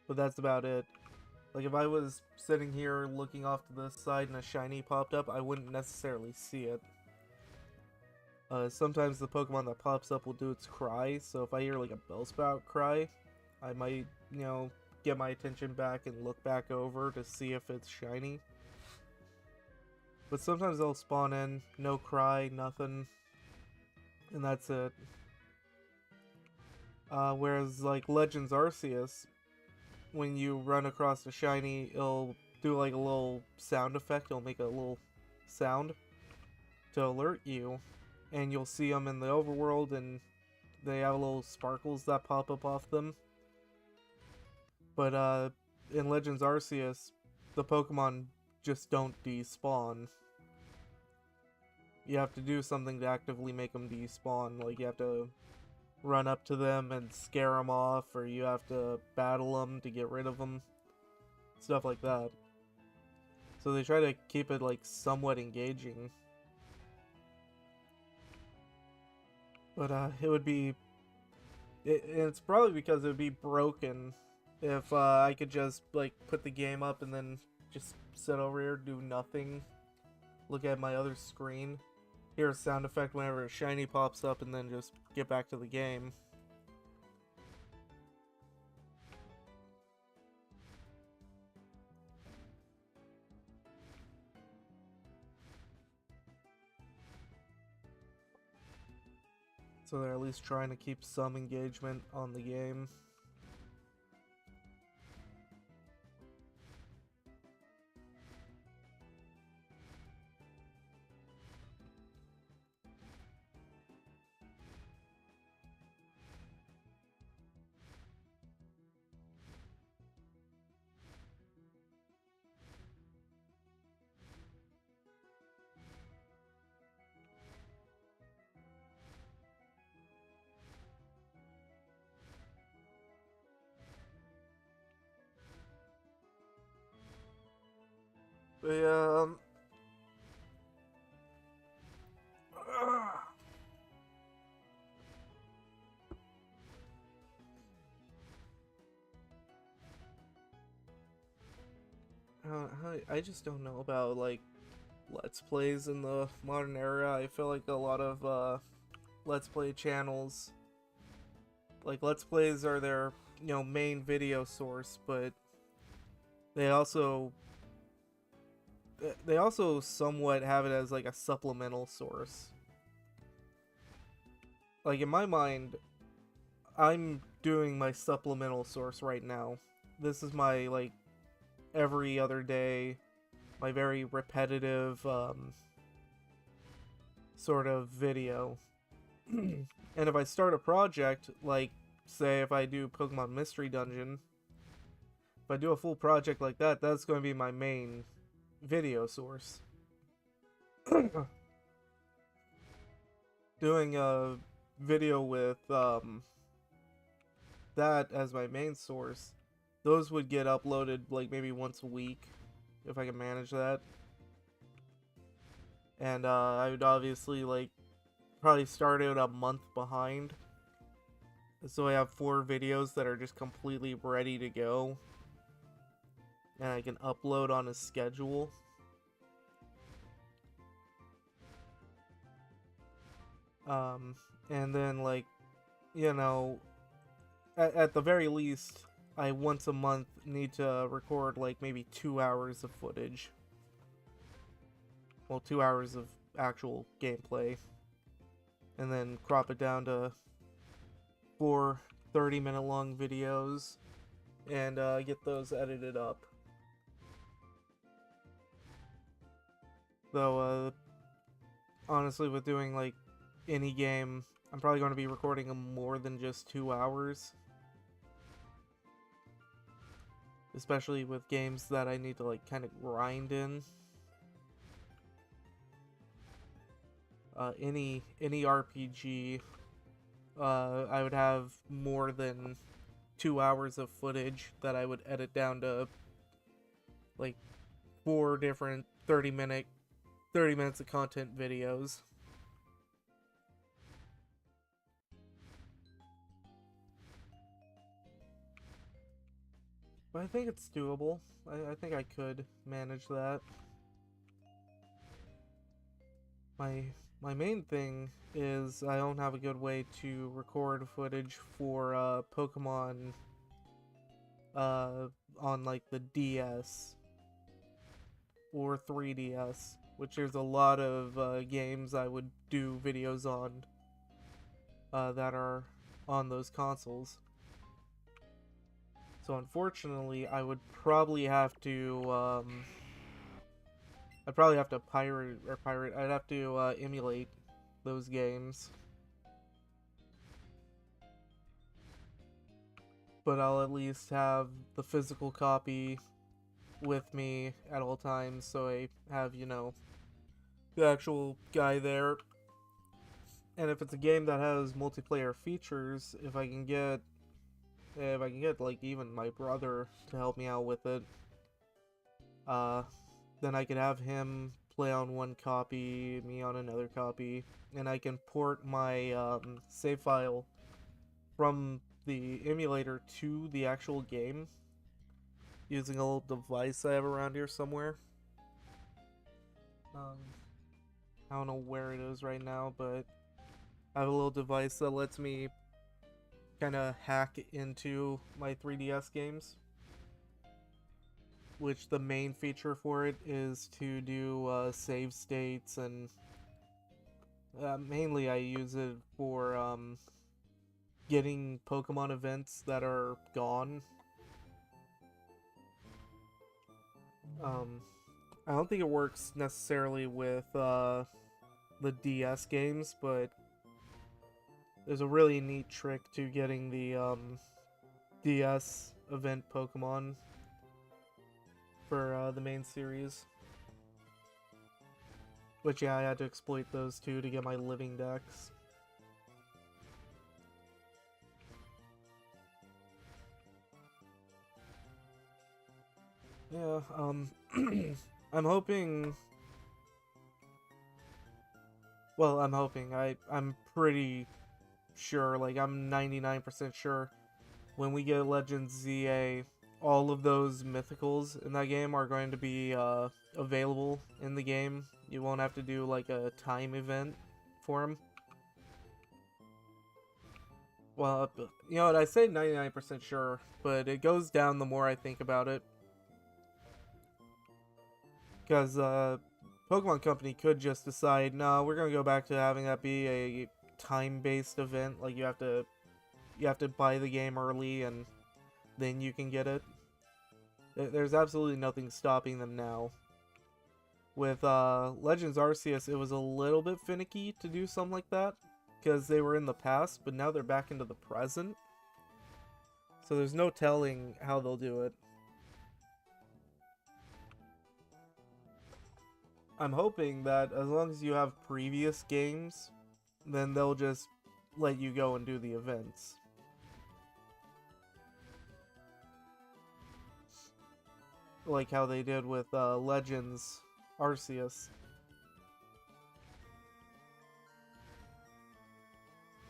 But that's about it. Like if I was sitting here looking off to this side and a shiny popped up, I wouldn't necessarily see it. Sometimes the Pokemon that pops up will do its cry, so if I hear like a Bellsprout cry, I might, get my attention back and look back over to see if it's shiny. But sometimes they'll spawn in, no cry, nothing, and that's it. Whereas like Legends Arceus, when you run across a shiny, it'll do like a little sound effect, it'll make a little sound to alert you, and you'll see them in the overworld and they have little sparkles that pop up off them. But in Legends Arceus, the Pokemon just don't despawn. You have to do something to actively make them despawn. Like you have to run up to them and scare them off, or you have to battle them to get rid of them. Stuff like that. So they try to keep it like somewhat engaging. But it would be... it's probably because it would be broken if I could just like put the game up and then just sit over here, do nothing, look at my other screen, hear a sound effect whenever a shiny pops up, and then just get back to the game. So they're at least trying to keep some engagement on the game. But yeah, I just don't know about like Let's Plays in the modern era. I feel like a lot of Let's Play channels, like Let's Plays are their main video source, but they also somewhat have it as like a supplemental source. Like in my mind, I'm doing my supplemental source right now. This is my like every other day, my very repetitive sort of video. And if I start a project, like say if I do Pokemon Mystery Dungeon, if I do a full project like that, that's going to be my main video source. Doing a video with that as my main source, those would get uploaded like maybe once a week if I can manage that. And I would obviously like probably start out a month behind, so I have 4 videos that are just completely ready to go and I can upload on a schedule. And then like you know, at the very least, I once a month need to record like maybe 2 hours of footage. Well, 2 hours of actual gameplay. And then crop it down to 4 30-minute long videos and get those edited up. Though, honestly, with doing like any game, I'm probably going to be recording them more than just 2 hours. Especially with games that I need to like kind of grind in. Any RPG, I would have more than 2 hours of footage that I would edit down to like 4 different 30 minutes of content videos. But I think it's doable. I think I could manage that. My main thing is I don't have a good way to record footage for Pokemon on like the DS or 3DS, which there's a lot of games I would do videos on that are on those consoles. So unfortunately, I would probably have to I'd have to emulate those games. But I'll at least have the physical copy with me at all times, so I have, you know, the actual guy there. And if it's a game that has multiplayer features, if I can get like even my brother to help me out with it, then I could have him play on one copy, me on another copy, and I can port my save file from the emulator to the actual game using a little device I have around here somewhere. I don't know where it is right now, but I have a little device that lets me kind of hack into my 3DS games, which the main feature for it is to do save states, and mainly I use it for getting Pokemon events that are gone. I don't think it works necessarily with the DS games, but there's a really neat trick to getting the DS event Pokemon for the main series. Which, yeah, I had to exploit those two to get my living dex. Yeah, I'm hoping... Well, I'm pretty sure, like, I'm 99% sure when we get Legends ZA, all of those mythicals in that game are going to be available in the game. You won't have to do, like, a time event for them. Well, you know what, I say 99% sure, but it goes down the more I think about it. Because Pokemon Company could just decide, no, we're gonna go back to having that be a time-based event. Like you have to buy the game early and then you can get it. There's absolutely nothing stopping them now. With Legends Arceus, it was a little bit finicky to do something like that because they were in the past, but now they're back into the present. So there's no telling how they'll do it. I'm hoping that as long as you have previous games, then they'll just let you go and do the events. Like how they did with Legends Arceus.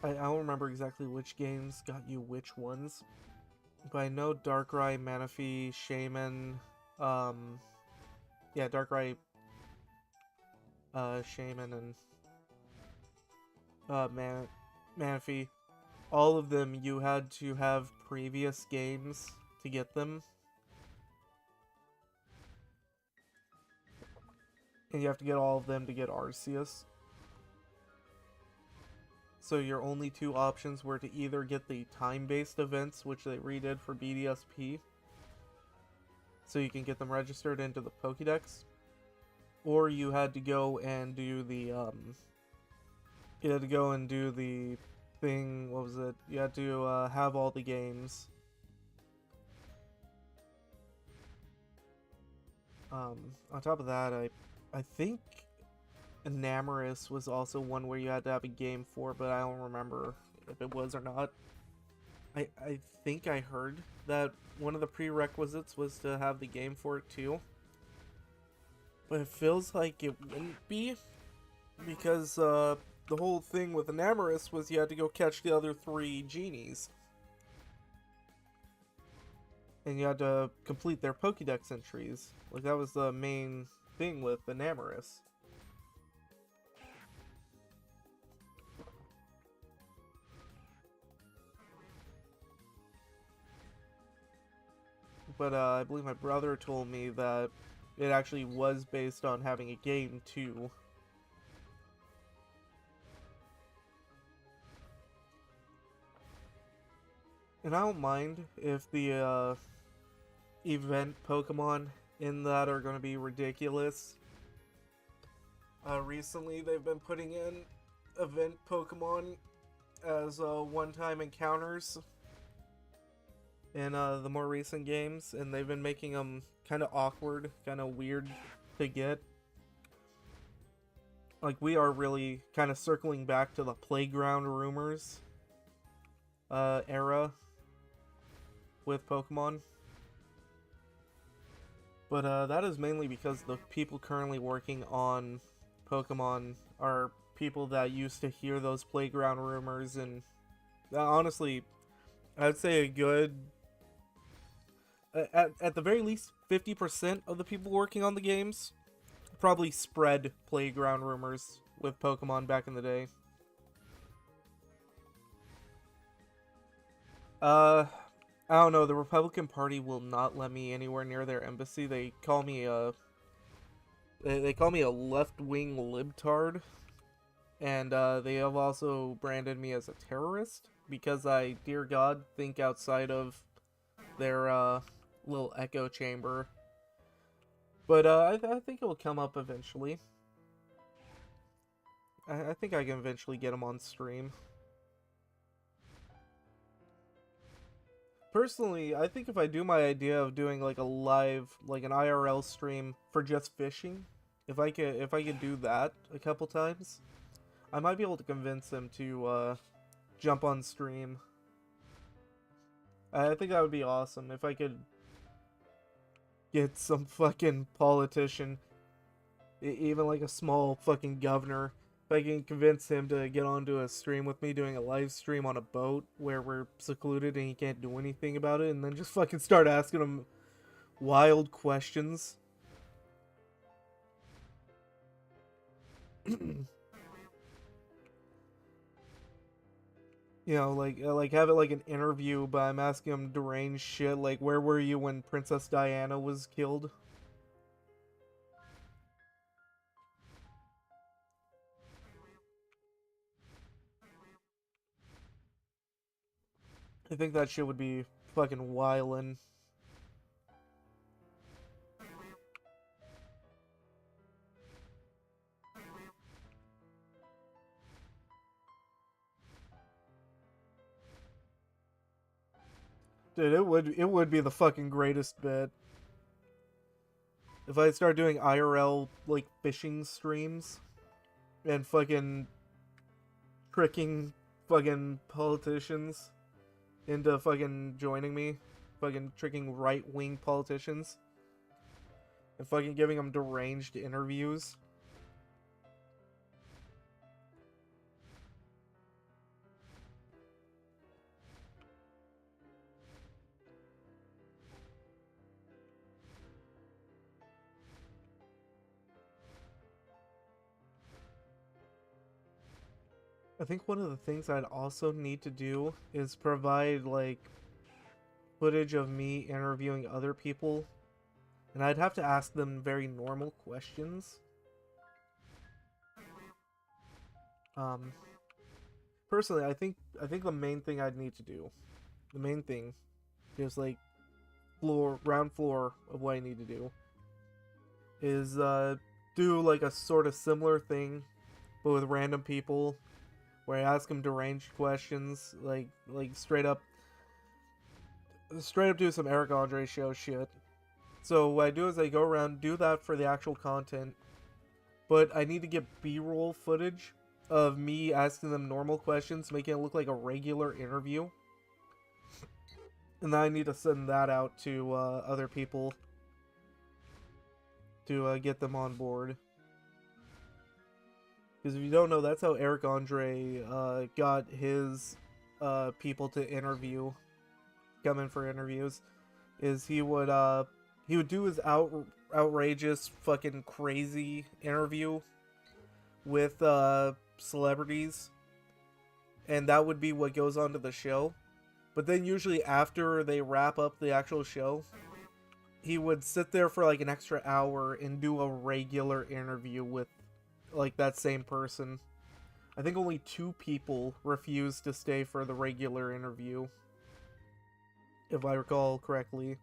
I don't remember exactly which games got you which ones, but I know Darkrai, Manaphy, Shaman, yeah, Darkrai, Shaman, and Manaphy all of them you had to have previous games to get them. And you have to get all of them to get Arceus. So your only two options were to either get the time-based events, which they redid for BDSP, so you can get them registered into the Pokédex, or you had to go and do the, thing, what was it? You had to, have all the games. On top of that, I think Enamorous was also one where you had to have a game for, but I don't remember if it was or not. I think I heard that one of the prerequisites was to have the game for it too. But it feels like it wouldn't be, because the whole thing with Enamorous was you had to go catch the other 3 genies. And you had to complete their Pokédex entries. Like, that was the main thing with Enamorous. But I believe my brother told me that it actually was based on having a game too. And I don't mind if the event Pokemon in that are going to be ridiculous. Recently they've been putting in event Pokemon as one-time encounters in the more recent games, and they've been making them kind of awkward, kind of weird to get. Like, we are really kind of circling back to the playground rumors era with Pokemon. But that is mainly because the people currently working on Pokemon are people that used to hear those playground rumors, and honestly, I'd say a good... At the very least, 50% of the people working on the games probably spread playground rumors with Pokemon back in the day. I don't know, the Republican Party will not let me anywhere near their embassy. They call me a... They call me a left-wing libtard. And they have also branded me as a terrorist because I, dear God, think outside of their little echo chamber. But I think it will come up eventually. I think I can eventually get them on stream. Personally, I think if I do my idea of doing like a live, like an IRL stream for just fishing, if I could do that a couple times, I might be able to convince them to jump on stream. I think that would be awesome if I could get some fucking politician, even like a small fucking governor, if I can convince him to get onto a stream with me doing a live stream on a boat where we're secluded and he can't do anything about it, and then just fucking start asking him wild questions. You know, like have it like an interview, but I'm asking him deranged shit, like, where were you when Princess Diana was killed? I think that shit would be fucking wildin'. Dude, it would be the fucking greatest bit. If I start doing IRL, like, fishing streams, and fucking tricking fucking politicians into fucking joining me, fucking tricking right-wing politicians, and fucking giving them deranged interviews. I think one of the things I'd also need to do is provide, like, footage of me interviewing other people. And I'd have to ask them very normal questions. Um, Personally, I think the main thing I'd need to do, the main thing, just like ground floor of what I need to do, is do like a sort of similar thing, but with random people, where I ask them deranged questions, like straight up do some Eric Andre show shit. So what I do is I go around, do that for the actual content, but I need to get B-roll footage of me asking them normal questions, making it look like a regular interview. And then I need to send that out to other people to get them on board. Because if you don't know, that's how Eric Andre got his people to interview, come in for interviews. Is he would do his outrageous, fucking crazy interview with celebrities, and that would be what goes on to the show. But then usually after they wrap up the actual show, he would sit there for like an extra hour and do a regular interview with like that same person. I think only 2 people refused to stay for the regular interview, if I recall correctly.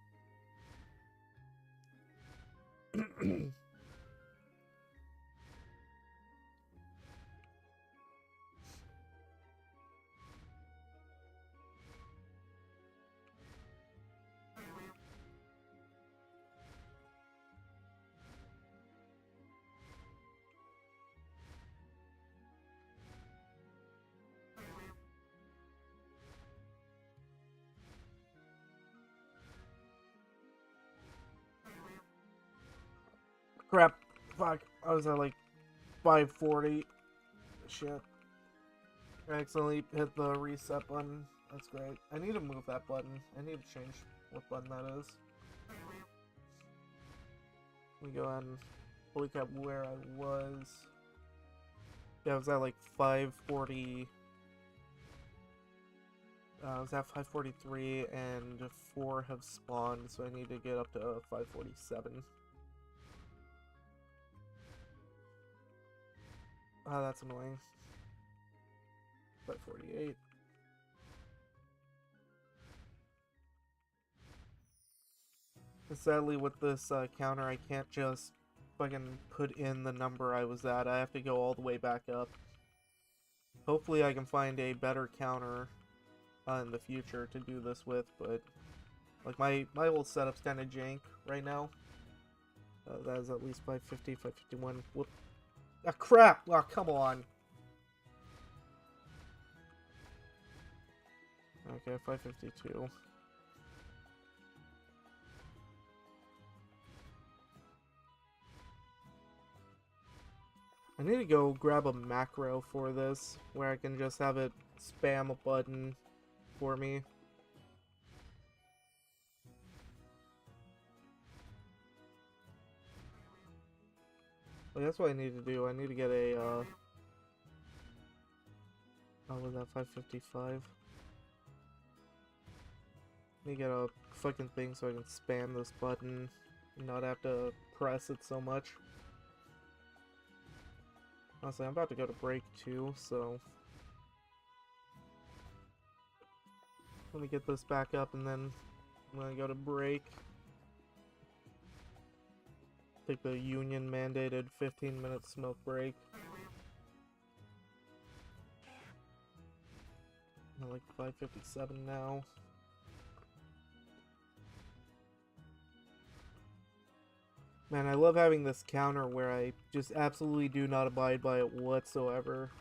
Crap. Fuck. I was at like 540. Shit. I accidentally hit the reset button. That's great. I need to move that button. I need to change what button that is. Let me go ahead and look at where I was. Yeah, I was at like 540. I was at 543 and 4 have spawned, so I need to get up to 547. Ah, that's annoying. 548. And sadly, with this counter, I can't just fucking put in the number I was at. I have to go all the way back up. Hopefully I can find a better counter in the future to do this with, but like my whole setup's kind of jank right now. That is at least 550, 551. Whoop. Ah, crap! Oh, come on. Okay, 552. I need to go grab a macro for this, where I can just have it spam a button for me. Well, that's what I need to do. I need to get a, oh, was that 555? I need to get a fucking thing so I can spam this button and not have to press it so much. Honestly, I'm about to go to break too, so let me get this back up and then I'm gonna go to break. Take the union mandated 15-minute smoke break. I'm like 5:57 now. Man, I love having this counter where I just absolutely do not abide by it whatsoever.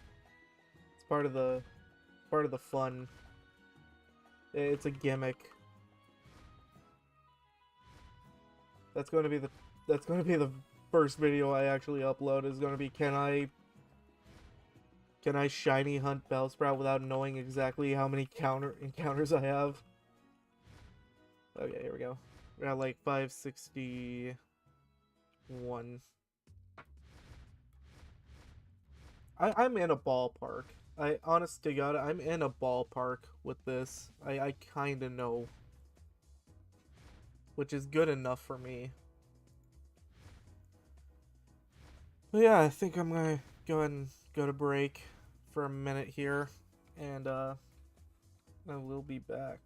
It's part of the fun. It's a gimmick. That's going to be the first video I actually upload. Is going to be can I shiny hunt Bellsprout without knowing exactly how many encounters I have? Okay, here we go. We're at like 561. I'm in a ballpark. I honest to God, I'm in a ballpark with this. I kind of know, which is good enough for me. But yeah, I think I'm gonna go ahead and go to break for a minute here, and I will be back.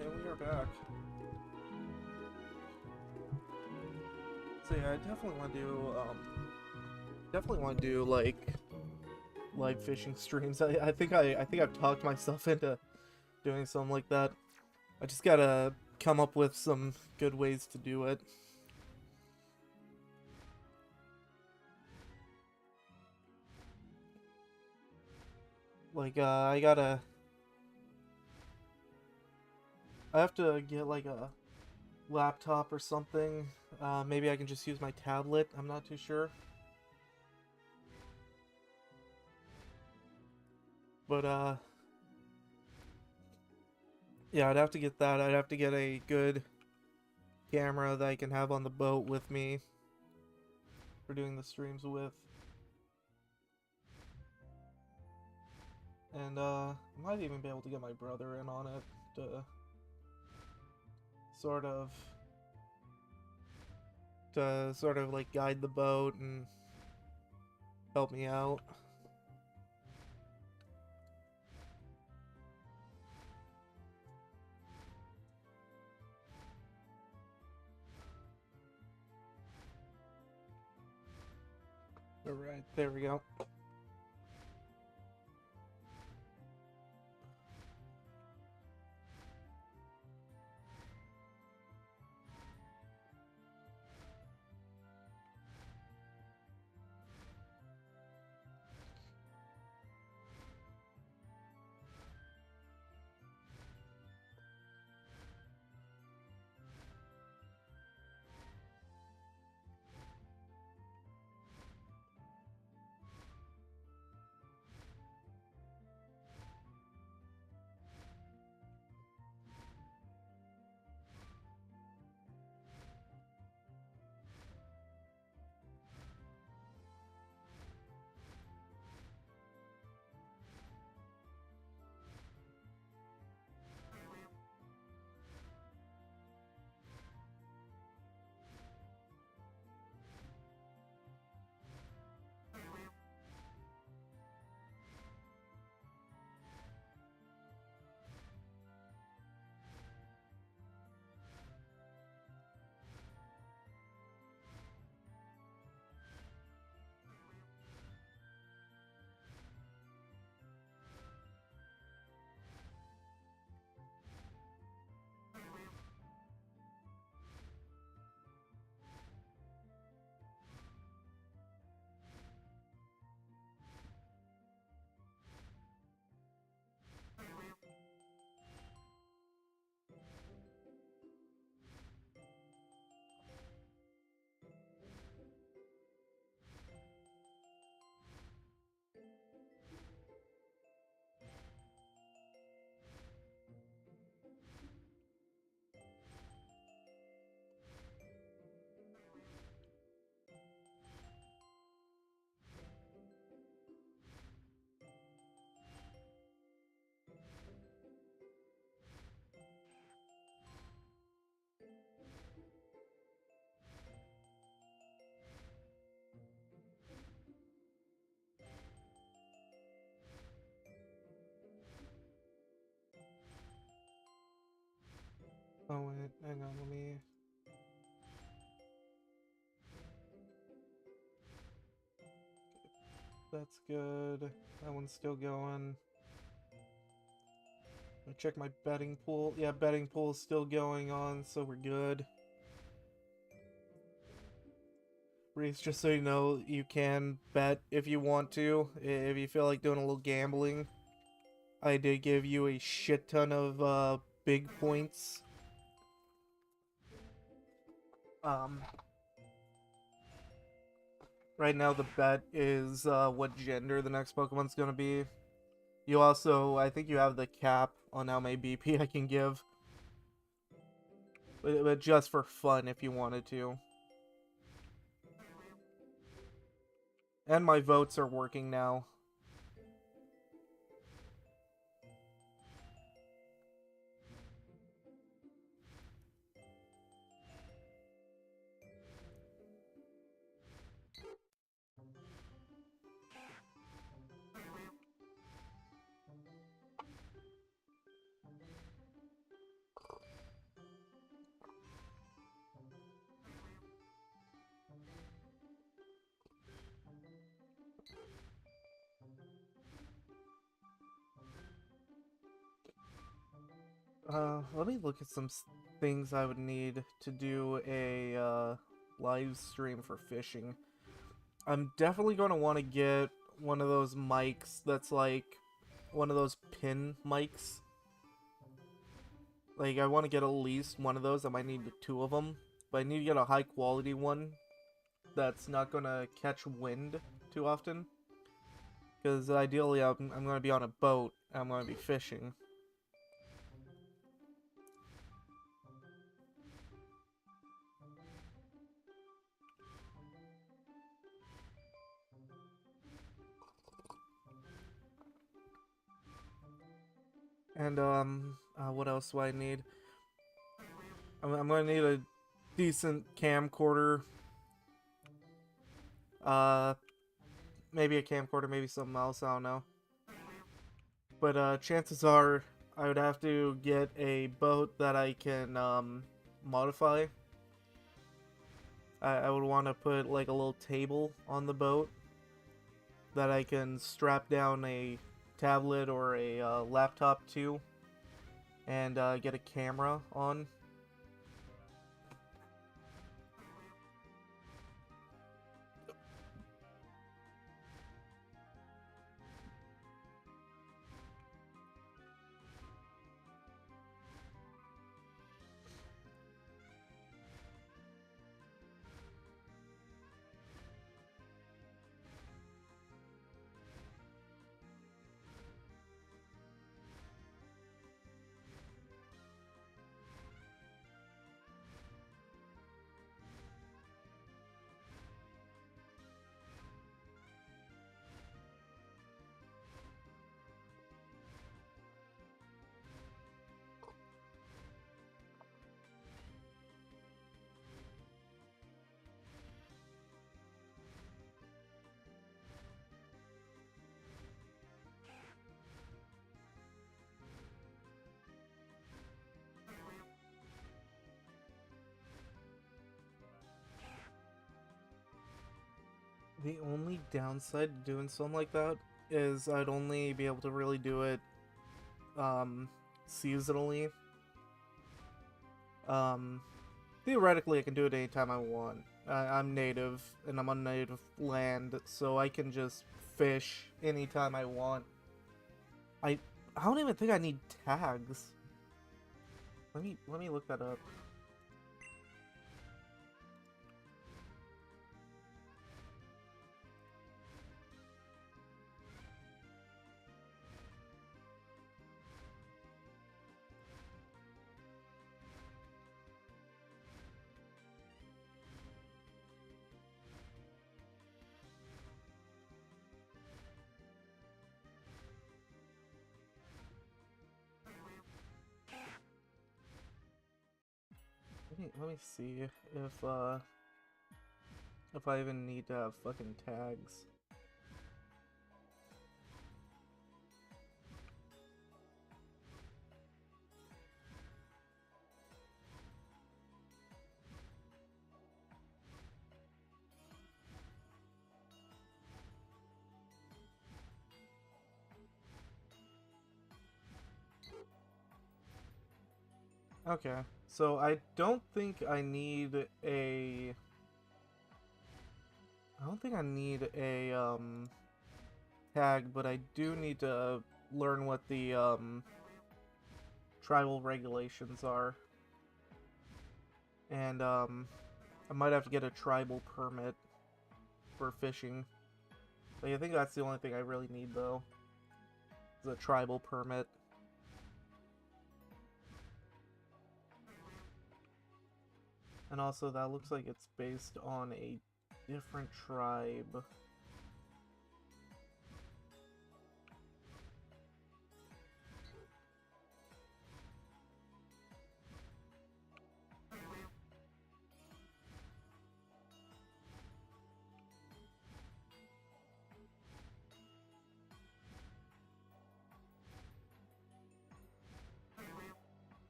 And we are back. So yeah, I definitely want to do like live fishing streams. I think I've talked myself into doing something like that. I just gotta come up with some good ways to do it. Like I have to get like a laptop or something. Maybe I can just use my tablet. I'm not too sure. But yeah, I'd have to get that. I'd have to get a good camera that I can have on the boat with me for doing the streams with. And I might even be able to get my brother in on it to sort of like guide the boat and help me out. Alright, there we go. Oh wait, hang on, let me... That's good. That one's still going. I check my betting pool. Yeah, betting pool is still going on, so we're good. Reese, just so you know, you can bet if you want to, if you feel like doing a little gambling. I did give you a shit ton of big points. Right now the bet is what gender the next Pokemon's gonna be. You also, I think you have the cap on how many BP I can give. But just for fun if you wanted to. And my votes are working now. Let me look at some things I would need to do a live stream for fishing. I'm definitely going to want to get one of those mics that's like one of those pin mics. Like, I want to get at least one of those. I might need two of them. But I need to get a high quality one that's not going to catch wind too often. Because ideally, I'm going to be on a boat and I'm going to be fishing. And, what else do I need? I'm going to need a decent camcorder. Maybe a camcorder, maybe something else, I don't know. But, chances are I would have to get a boat that I can, modify. I would want to put, like, a little table on the boat that I can strap down a tablet or a laptop to and get a camera on. The only downside to doing something like that is I'd only be able to really do it seasonally. Theoretically, I can do it anytime I want. I'm native, and I'm on native land, so I can just fish anytime I want. I don't even think I need tags. Let me look that up. Let me see if I even need to have fucking tags. Okay, so I don't think I need a... I don't think I need a, tag, but I do need to learn what the, tribal regulations are. And, I might have to get a tribal permit for fishing. But I think that's the only thing I really need, though. Is a tribal permit. And also, that looks like it's based on a different tribe.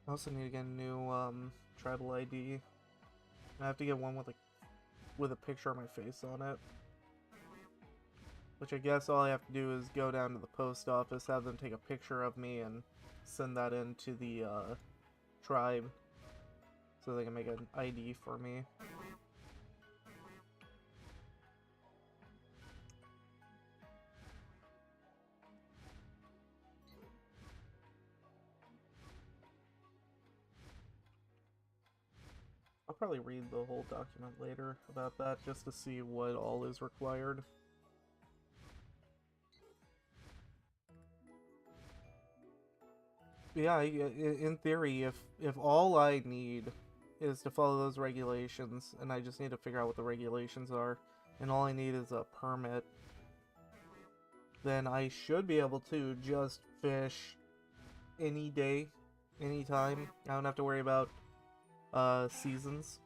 I also need to get a new, tribal ID. I have to get one with a picture of my face on it. Which I guess all I have to do is go down to the post office, have them take a picture of me, and send that into the tribe so they can make an ID for me. I'll probably read the whole document later about that just to see what all is required. Yeah, in theory, if all I need is to follow those regulations, and I just need to figure out what the regulations are, and all I need is a permit, then I should be able to just fish any day, anytime. I don't have to worry about seasons.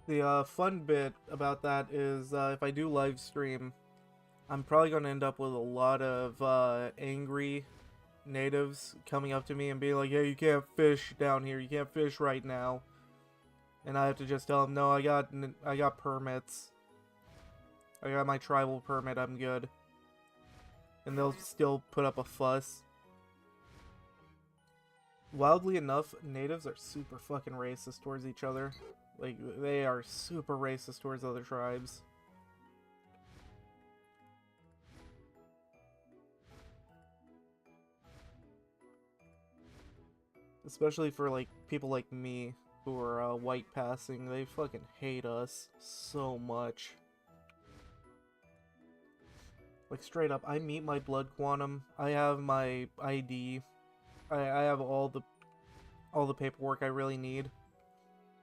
The fun bit about that is if I do live stream, I'm probably going to end up with a lot of angry natives coming up to me and being like, hey, you can't fish down here, you can't fish right now. And I have to just tell them, no, I got permits. I got my tribal permit, I'm good. And they'll still put up a fuss. Wildly enough, natives are super fucking racist towards each other. Like, they are super racist towards other tribes. Especially for, like, people like me who are white passing. They fucking hate us so much. Like, straight up, I meet my blood quantum. I have my ID. I have all the paperwork I really need.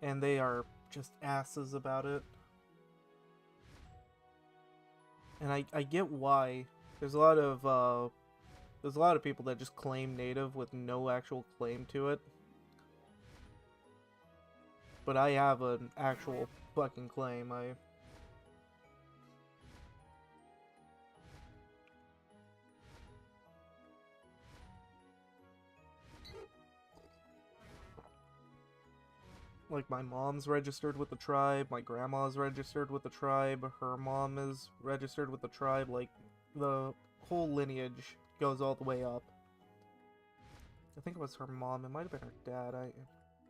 And they are just asses about it. And I get why. There's a lot of people that just claim native with no actual claim to it. But I have an actual fucking claim. Like, my mom's registered with the tribe, my grandma's registered with the tribe, her mom is registered with the tribe, like, the whole lineage goes all the way up. I think it was her mom, it might have been her dad,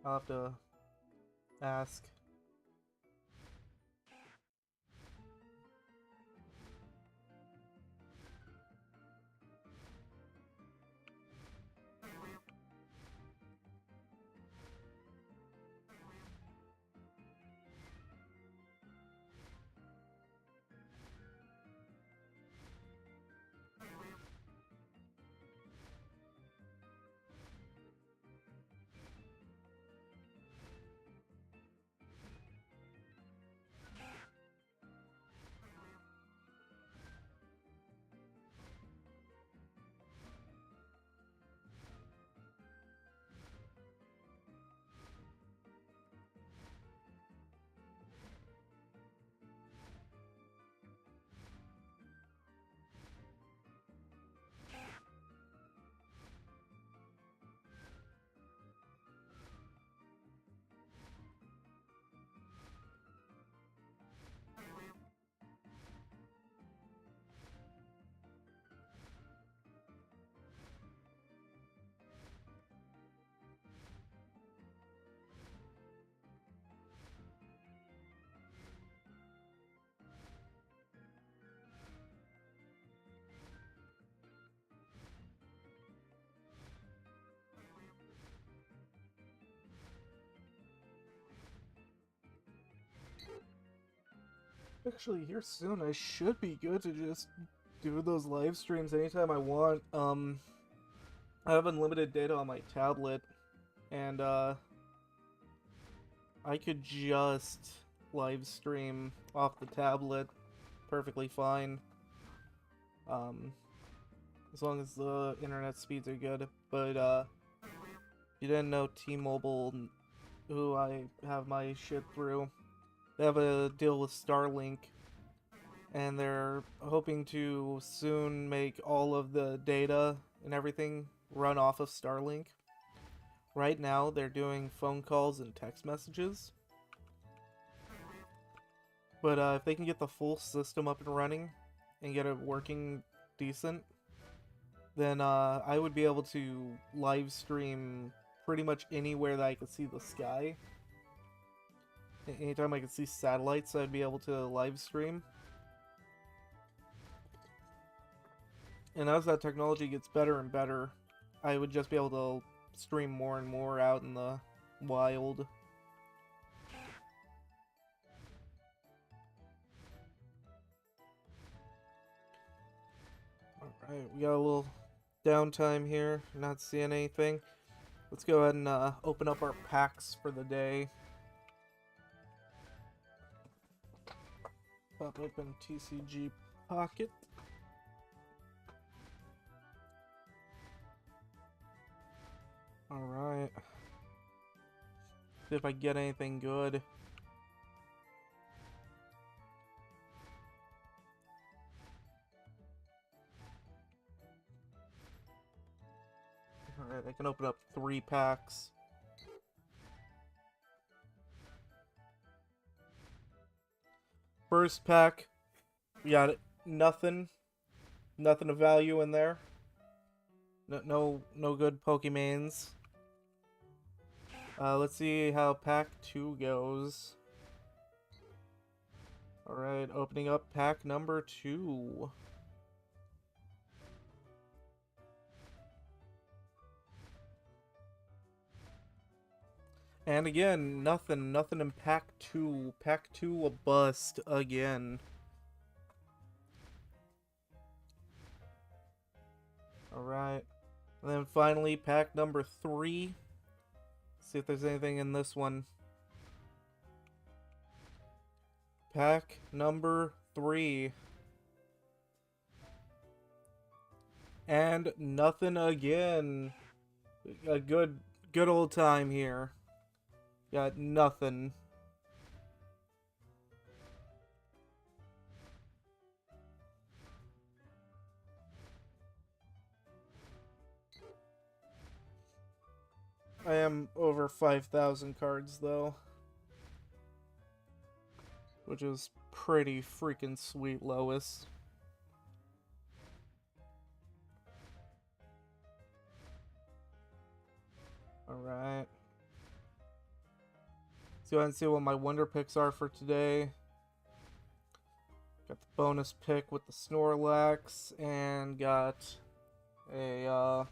I'll have to ask. Actually, here soon, I should be good to just do those live streams anytime I want. I have unlimited data on my tablet, and, I could just live stream off the tablet perfectly fine. As long as the internet speeds are good. But, you didn't know T-Mobile, who I have my shit through, they have a deal with Starlink, and they're hoping to soon make all of the data and everything run off of Starlink. Right now, they're doing phone calls and text messages. But if they can get the full system up and running and get it working decent, then I would be able to live stream pretty much anywhere that I could see the sky. Anytime I could see satellites, I'd be able to live stream. And as that technology gets better and better, I would just be able to stream more and more out in the wild. Alright, we got a little downtime here, not seeing anything. Let's go ahead and open up our packs for the day. Pop open TCG Pocket. Alright. See if I get anything good. Alright, I can open up 3 packs. First pack, we got it. Nothing of value in there. No good Pokemans. Let's see how pack 2 goes. Alright, opening up pack number 2. And again, nothing in pack 2. Pack 2 a bust again. Alright. And then finally, pack number 3. See if there's anything in this one. Pack number 3. And nothing again. A good old time here. Got nothing. I am over 5,000 cards though, which is pretty freaking sweet, Lois. Alright. Let's go ahead and see what my wonder picks are for today. Got the bonus pick with the Snorlax, and got a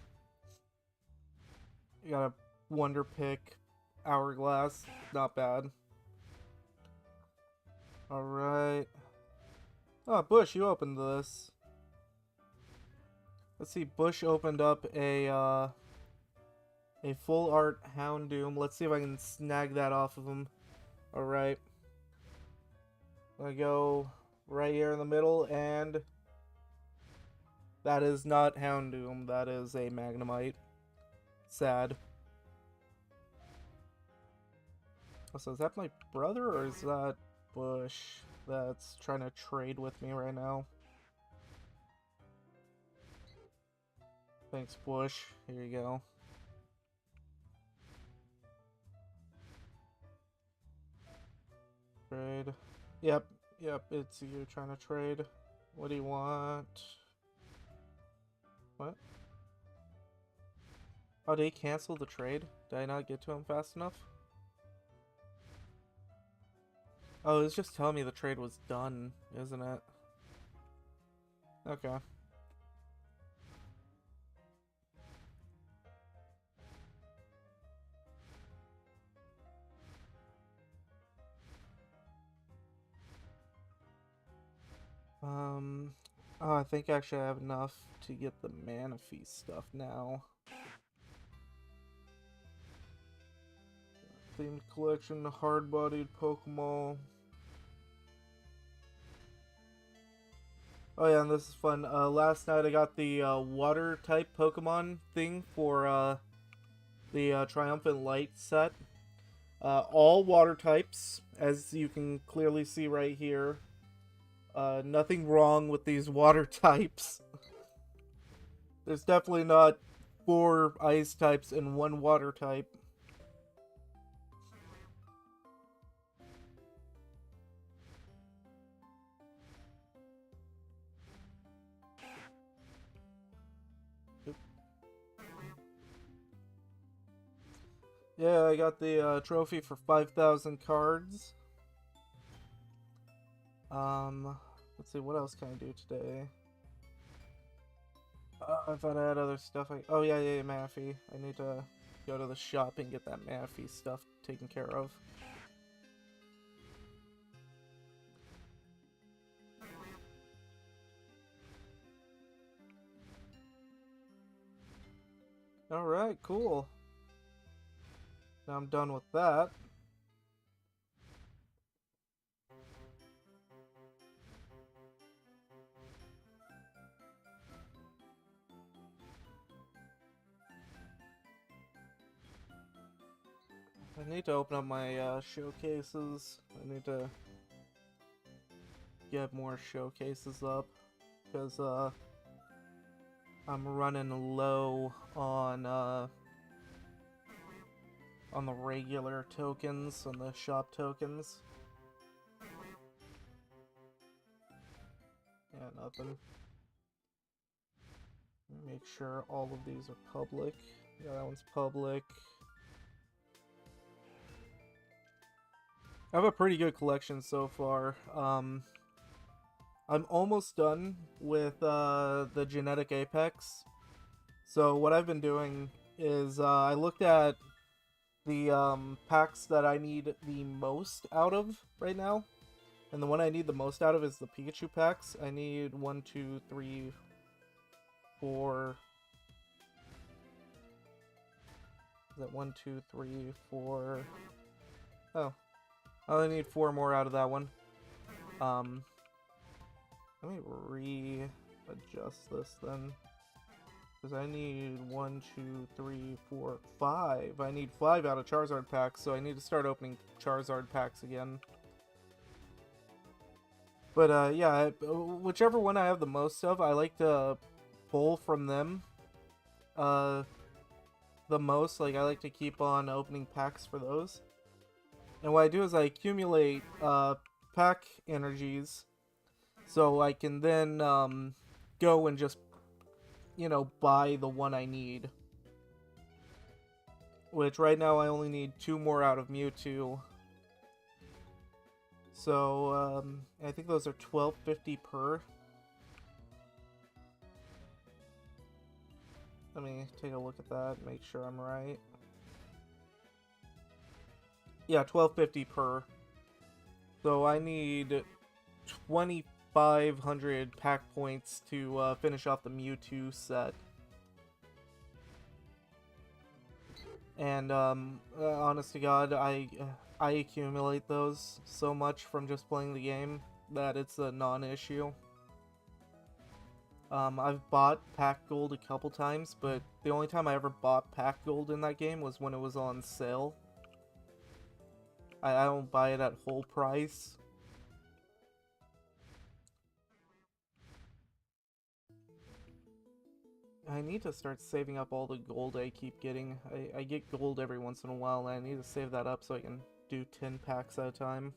wonder pick Hourglass. Not bad. Alright. Oh, Bush, you opened this. Let's see, Bush opened up a full art Houndoom. Let's see if I can snag that off of him. Alright. I'm gonna go right here in the middle, and that is not Houndoom. That is a Magnemite. Sad. So is that my brother, or is that Bush that's trying to trade with me right now? Thanks, Bush. Here you go. Trade. Yep, it's you trying to trade. What do you want? What? Oh, did he cancel the trade? Did I not get to him fast enough? Oh, it's just telling me the trade was done, isn't it? Okay. Oh, I think actually I have enough to get the Manaphy stuff now. Themed collection, hard-bodied Pokemon. Oh yeah, and this is fun. Last night I got the water-type Pokemon thing for the Triumphant Light set. All water types, as you can clearly see right here. Nothing wrong with these water types. There's definitely not 4 ice types and 1 water type. Yeah, I got the trophy for 5,000 cards. Let's see, what else can I do today? I thought I had other stuff. Oh yeah, Maffy. I need to go to the shop and get that Maffy stuff taken care of. Alright, cool. Now I'm done with that. I need to open up my showcases. I need to get more showcases up because I'm running low on the regular tokens, on the shop tokens. Yeah, nothing. Make sure all of these are public. Yeah, that one's public. I have a pretty good collection so far. I'm almost done with the genetic apex. So what I've been doing is I looked at the packs that I need the most out of right now. And the one I need the most out of is the Pikachu packs. I need 1, 2, 3, 4... Is that 1, 2, 3, 4... Oh. I only need 4 more out of that one. Let me readjust this then. Because I need 1, 2, 3, 4, 5. I need 5 out of Charizard packs, so I need to start opening Charizard packs again. But yeah, whichever one I have the most of, I like to pull from them the most. Like, I like to keep on opening packs for those. And what I do is I accumulate pack energies, so I can then go and just, you know, buy the one I need. Which right now I only need 2 more out of Mewtwo. So I think those are $12.50 per. Let me take a look at that, make sure I'm right. Yeah, $12.50 per. So I need 2,500 pack points to finish off the Mewtwo set. And honest to God, I accumulate those so much from just playing the game that it's a non-issue. I've bought pack gold a couple times, but the only time I ever bought pack gold in that game was when it was on sale. I don't buy it at full price. I need to start saving up all the gold I keep getting. I get gold every once in a while, and I need to save that up so I can do 10 packs at a time.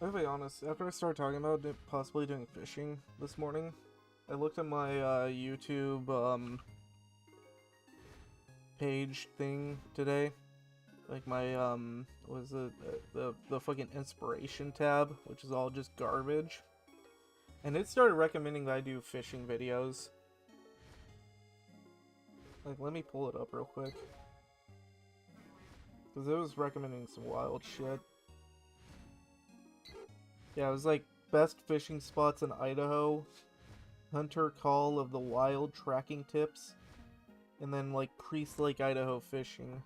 I'll be honest, after I started talking about possibly doing fishing this morning, I looked at my YouTube page thing today. Like my what is it, the fucking inspiration tab, which is all just garbage. And it started recommending that I do fishing videos. Like, let me pull it up real quick. Because it was recommending some wild shit. Yeah, it was like, best fishing spots in Idaho, Hunter Call of the Wild tracking tips, and then, like, Priest Lake, Idaho fishing.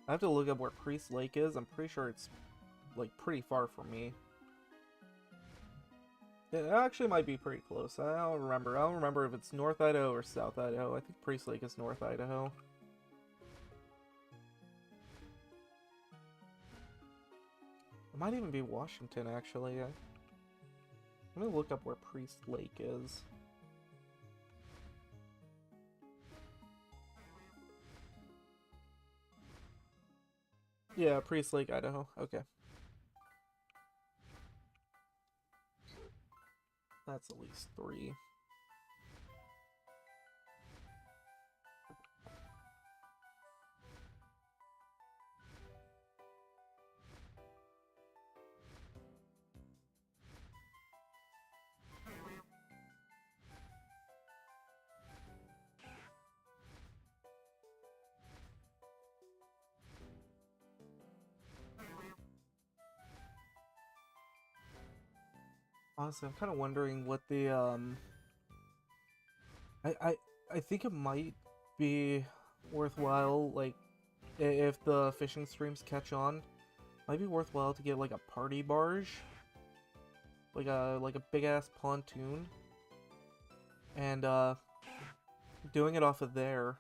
I have to look up where Priest Lake is. I'm pretty sure it's, like, pretty far from me. It actually might be pretty close. I don't remember. I don't remember if it's North Idaho or South Idaho. I think Priest Lake is North Idaho. It might even be Washington, actually. I'm gonna look up where Priest Lake is. Yeah, Priest Lake, Idaho. Okay. That's at least 3. Honestly, I'm kind of wondering what the, I think it might be worthwhile, like, if the fishing streams catch on, might be worthwhile to get, like, a party barge. Like a big-ass pontoon. And, doing it off of there.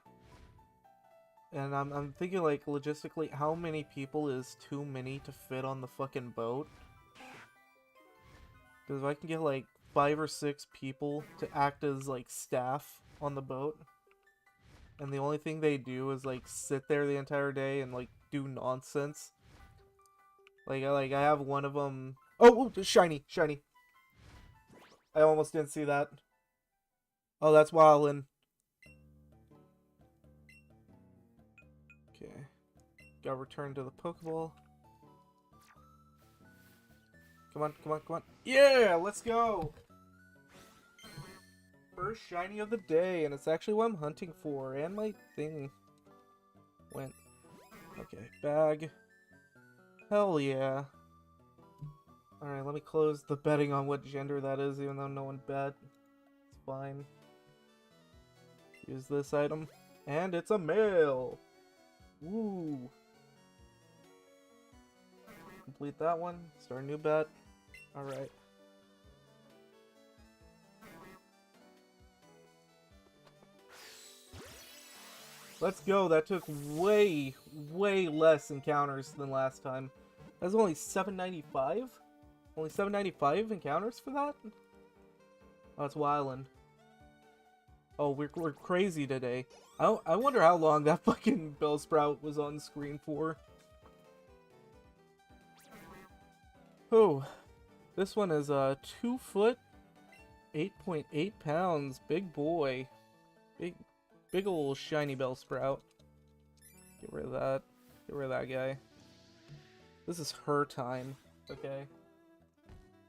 And I'm thinking, like, logistically, how many people is too many to fit on the fucking boat? Because if I can get, like, 5 or 6 people to act as, like, staff on the boat, and the only thing they do is, like, sit there the entire day and, like, do nonsense. Like, I have one of them... Oh, shiny, shiny. I almost didn't see that. Oh, that's wildin'. Okay. Gotta return to the Pokeball. Come on, come on, come on. Yeah, let's go! First shiny of the day, and it's actually what I'm hunting for, and my thing went. Okay, bag. Hell yeah. Alright, let me close the betting on what gender that is, even though no one bet. It's fine. Use this item. And it's a male! Woo! Complete that one. Start a new bet. Alright. Let's go. That took way, way less encounters than last time. That's only 795? Only 795 encounters for that? Oh, that's wildin'. Oh, we're crazy today. I wonder how long that fucking Bellsprout was on screen for. Oh, this one is 2 foot, 8.8 pounds. Big boy. Big ol' shiny Bellsprout. Get rid of that. Get rid of that guy. This is her time, okay?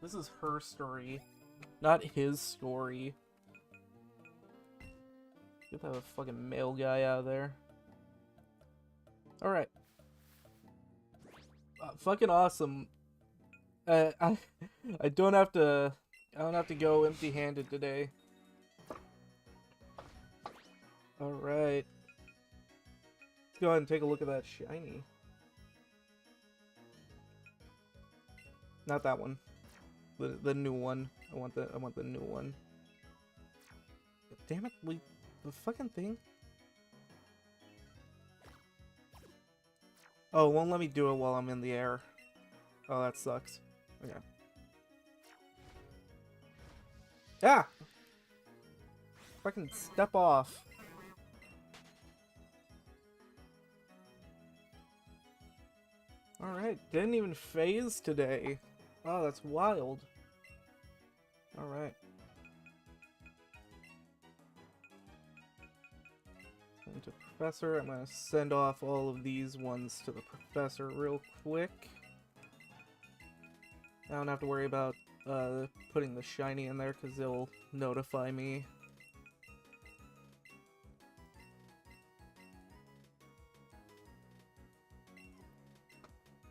This is her story, not his story. Get that fucking male guy out of there. Alright. Fucking awesome. I don't have to go empty-handed today. Alright. Let's go ahead and take a look at that shiny. Not that one. The new one. I want the new one. Damn it, the fucking thing. Oh, it won't let me do it while I'm in the air. Oh, that sucks. Okay. Ah! Fucking step off. Alright, didn't even phase today. Oh, that's wild. Alright. To Professor, I'm gonna send off all of these ones to the Professor real quick. I don't have to worry about putting the shiny in there because they'll notify me.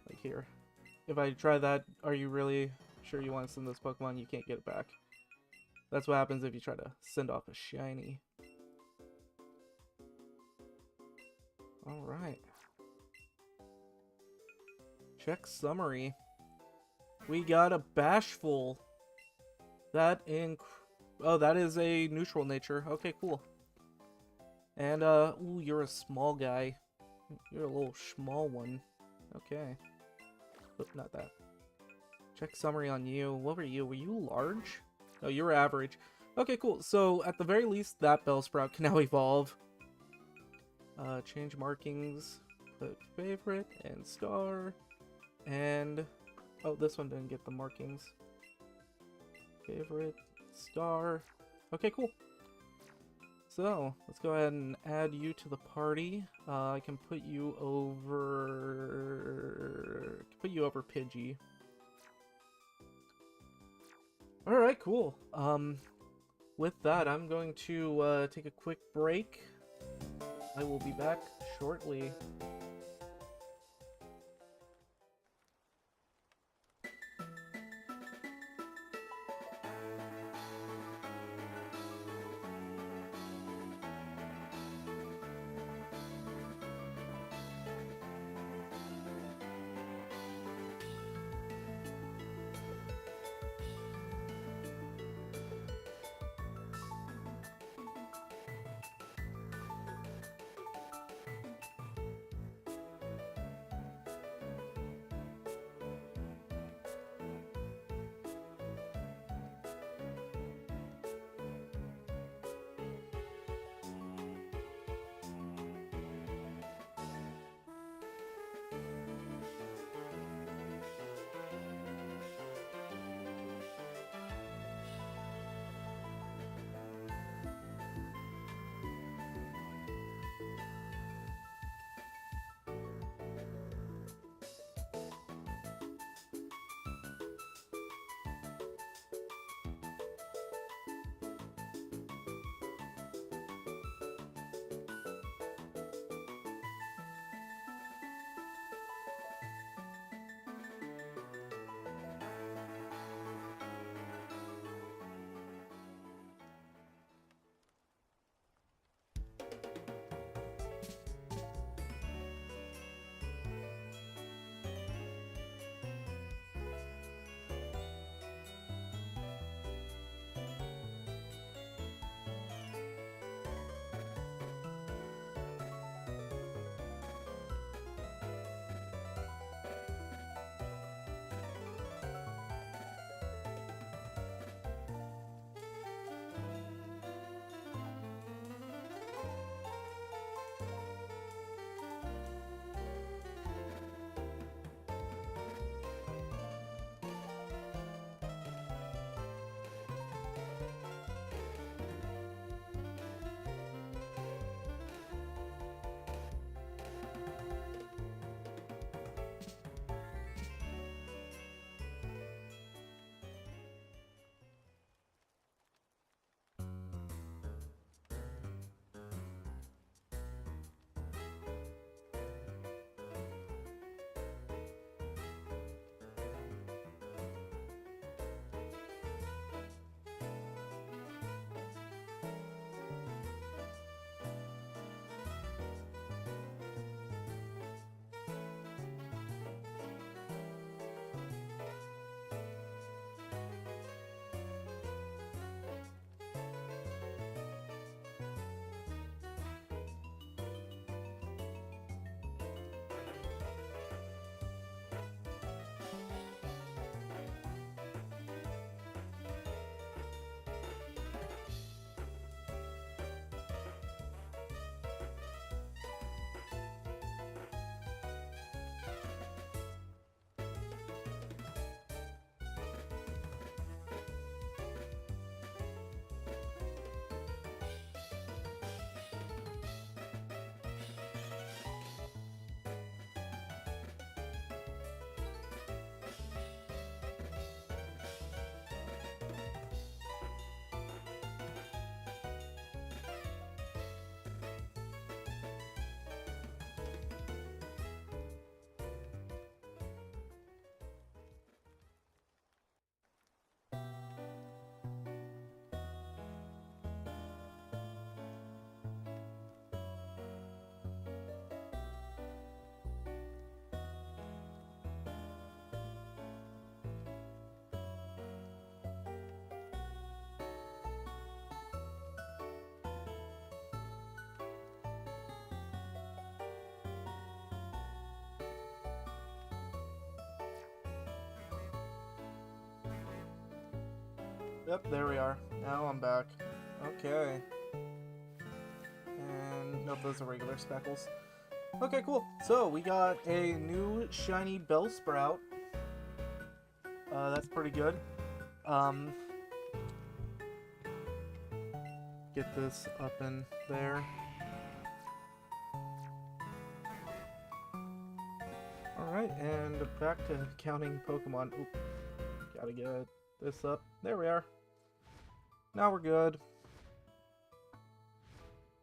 Like here. If I try that, are you really sure you want to send this Pokemon? You can't get it back. That's what happens if you try to send off a shiny. Alright. Check summary. We got a Bashful. Oh, that is a neutral nature. Okay, cool. And, ooh, you're a small guy. You're a little small one. Okay. But not that. Check summary on you. What were you? Were you large? No, you were average. Okay, cool. So, at the very least, that Bellsprout can now evolve. Change markings. Put favorite and star. And... oh, this one didn't get the markings. Favorite, star. Okay, cool. So, let's go ahead and add you to the party. I can put you over... Pidgey. Alright, cool. With that, I'm going to take a quick break. I will be back shortly. Yep, there we are. Now I'm back. Okay. And nope, those are regular speckles. Okay, cool. So we got a new shiny Bellsprout. That's pretty good. Get this up in there. Alright, and back to counting Pokemon. Oop. Gotta get this up. There we are. Now we're good.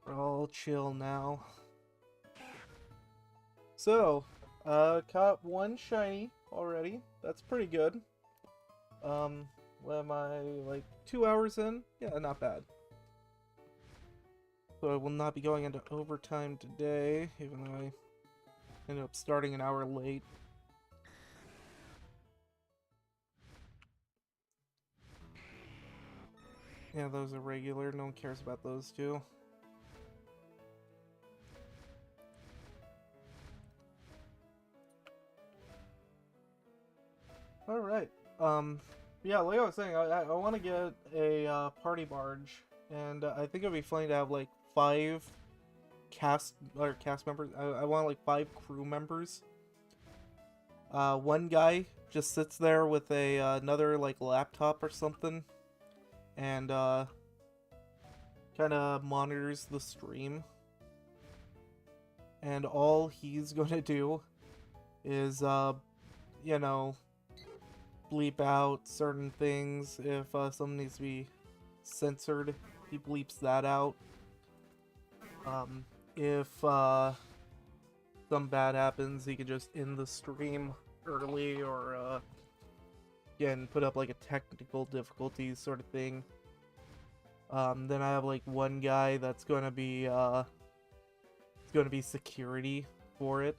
We're all chill now. So, caught one shiny already. That's pretty good. What am I, like 2 hours in? Yeah, not bad. So I will not be going into overtime today, even though I ended up starting an hour late. Yeah, those are regular. No one cares about those two. Alright. Yeah, like I was saying, I want to get a party barge, and I think it'd be funny to have like 5 cast members. I want like 5 crew members. One guy just sits there with a another like laptop or something, and kind of monitors the stream. And all he's gonna do is you know, bleep out certain things. If something needs to be censored, he bleeps that out. If something bad happens, he can just end the stream early, or again, put up like a technical difficulties sort of thing. Then I have like one guy that's gonna be security for it.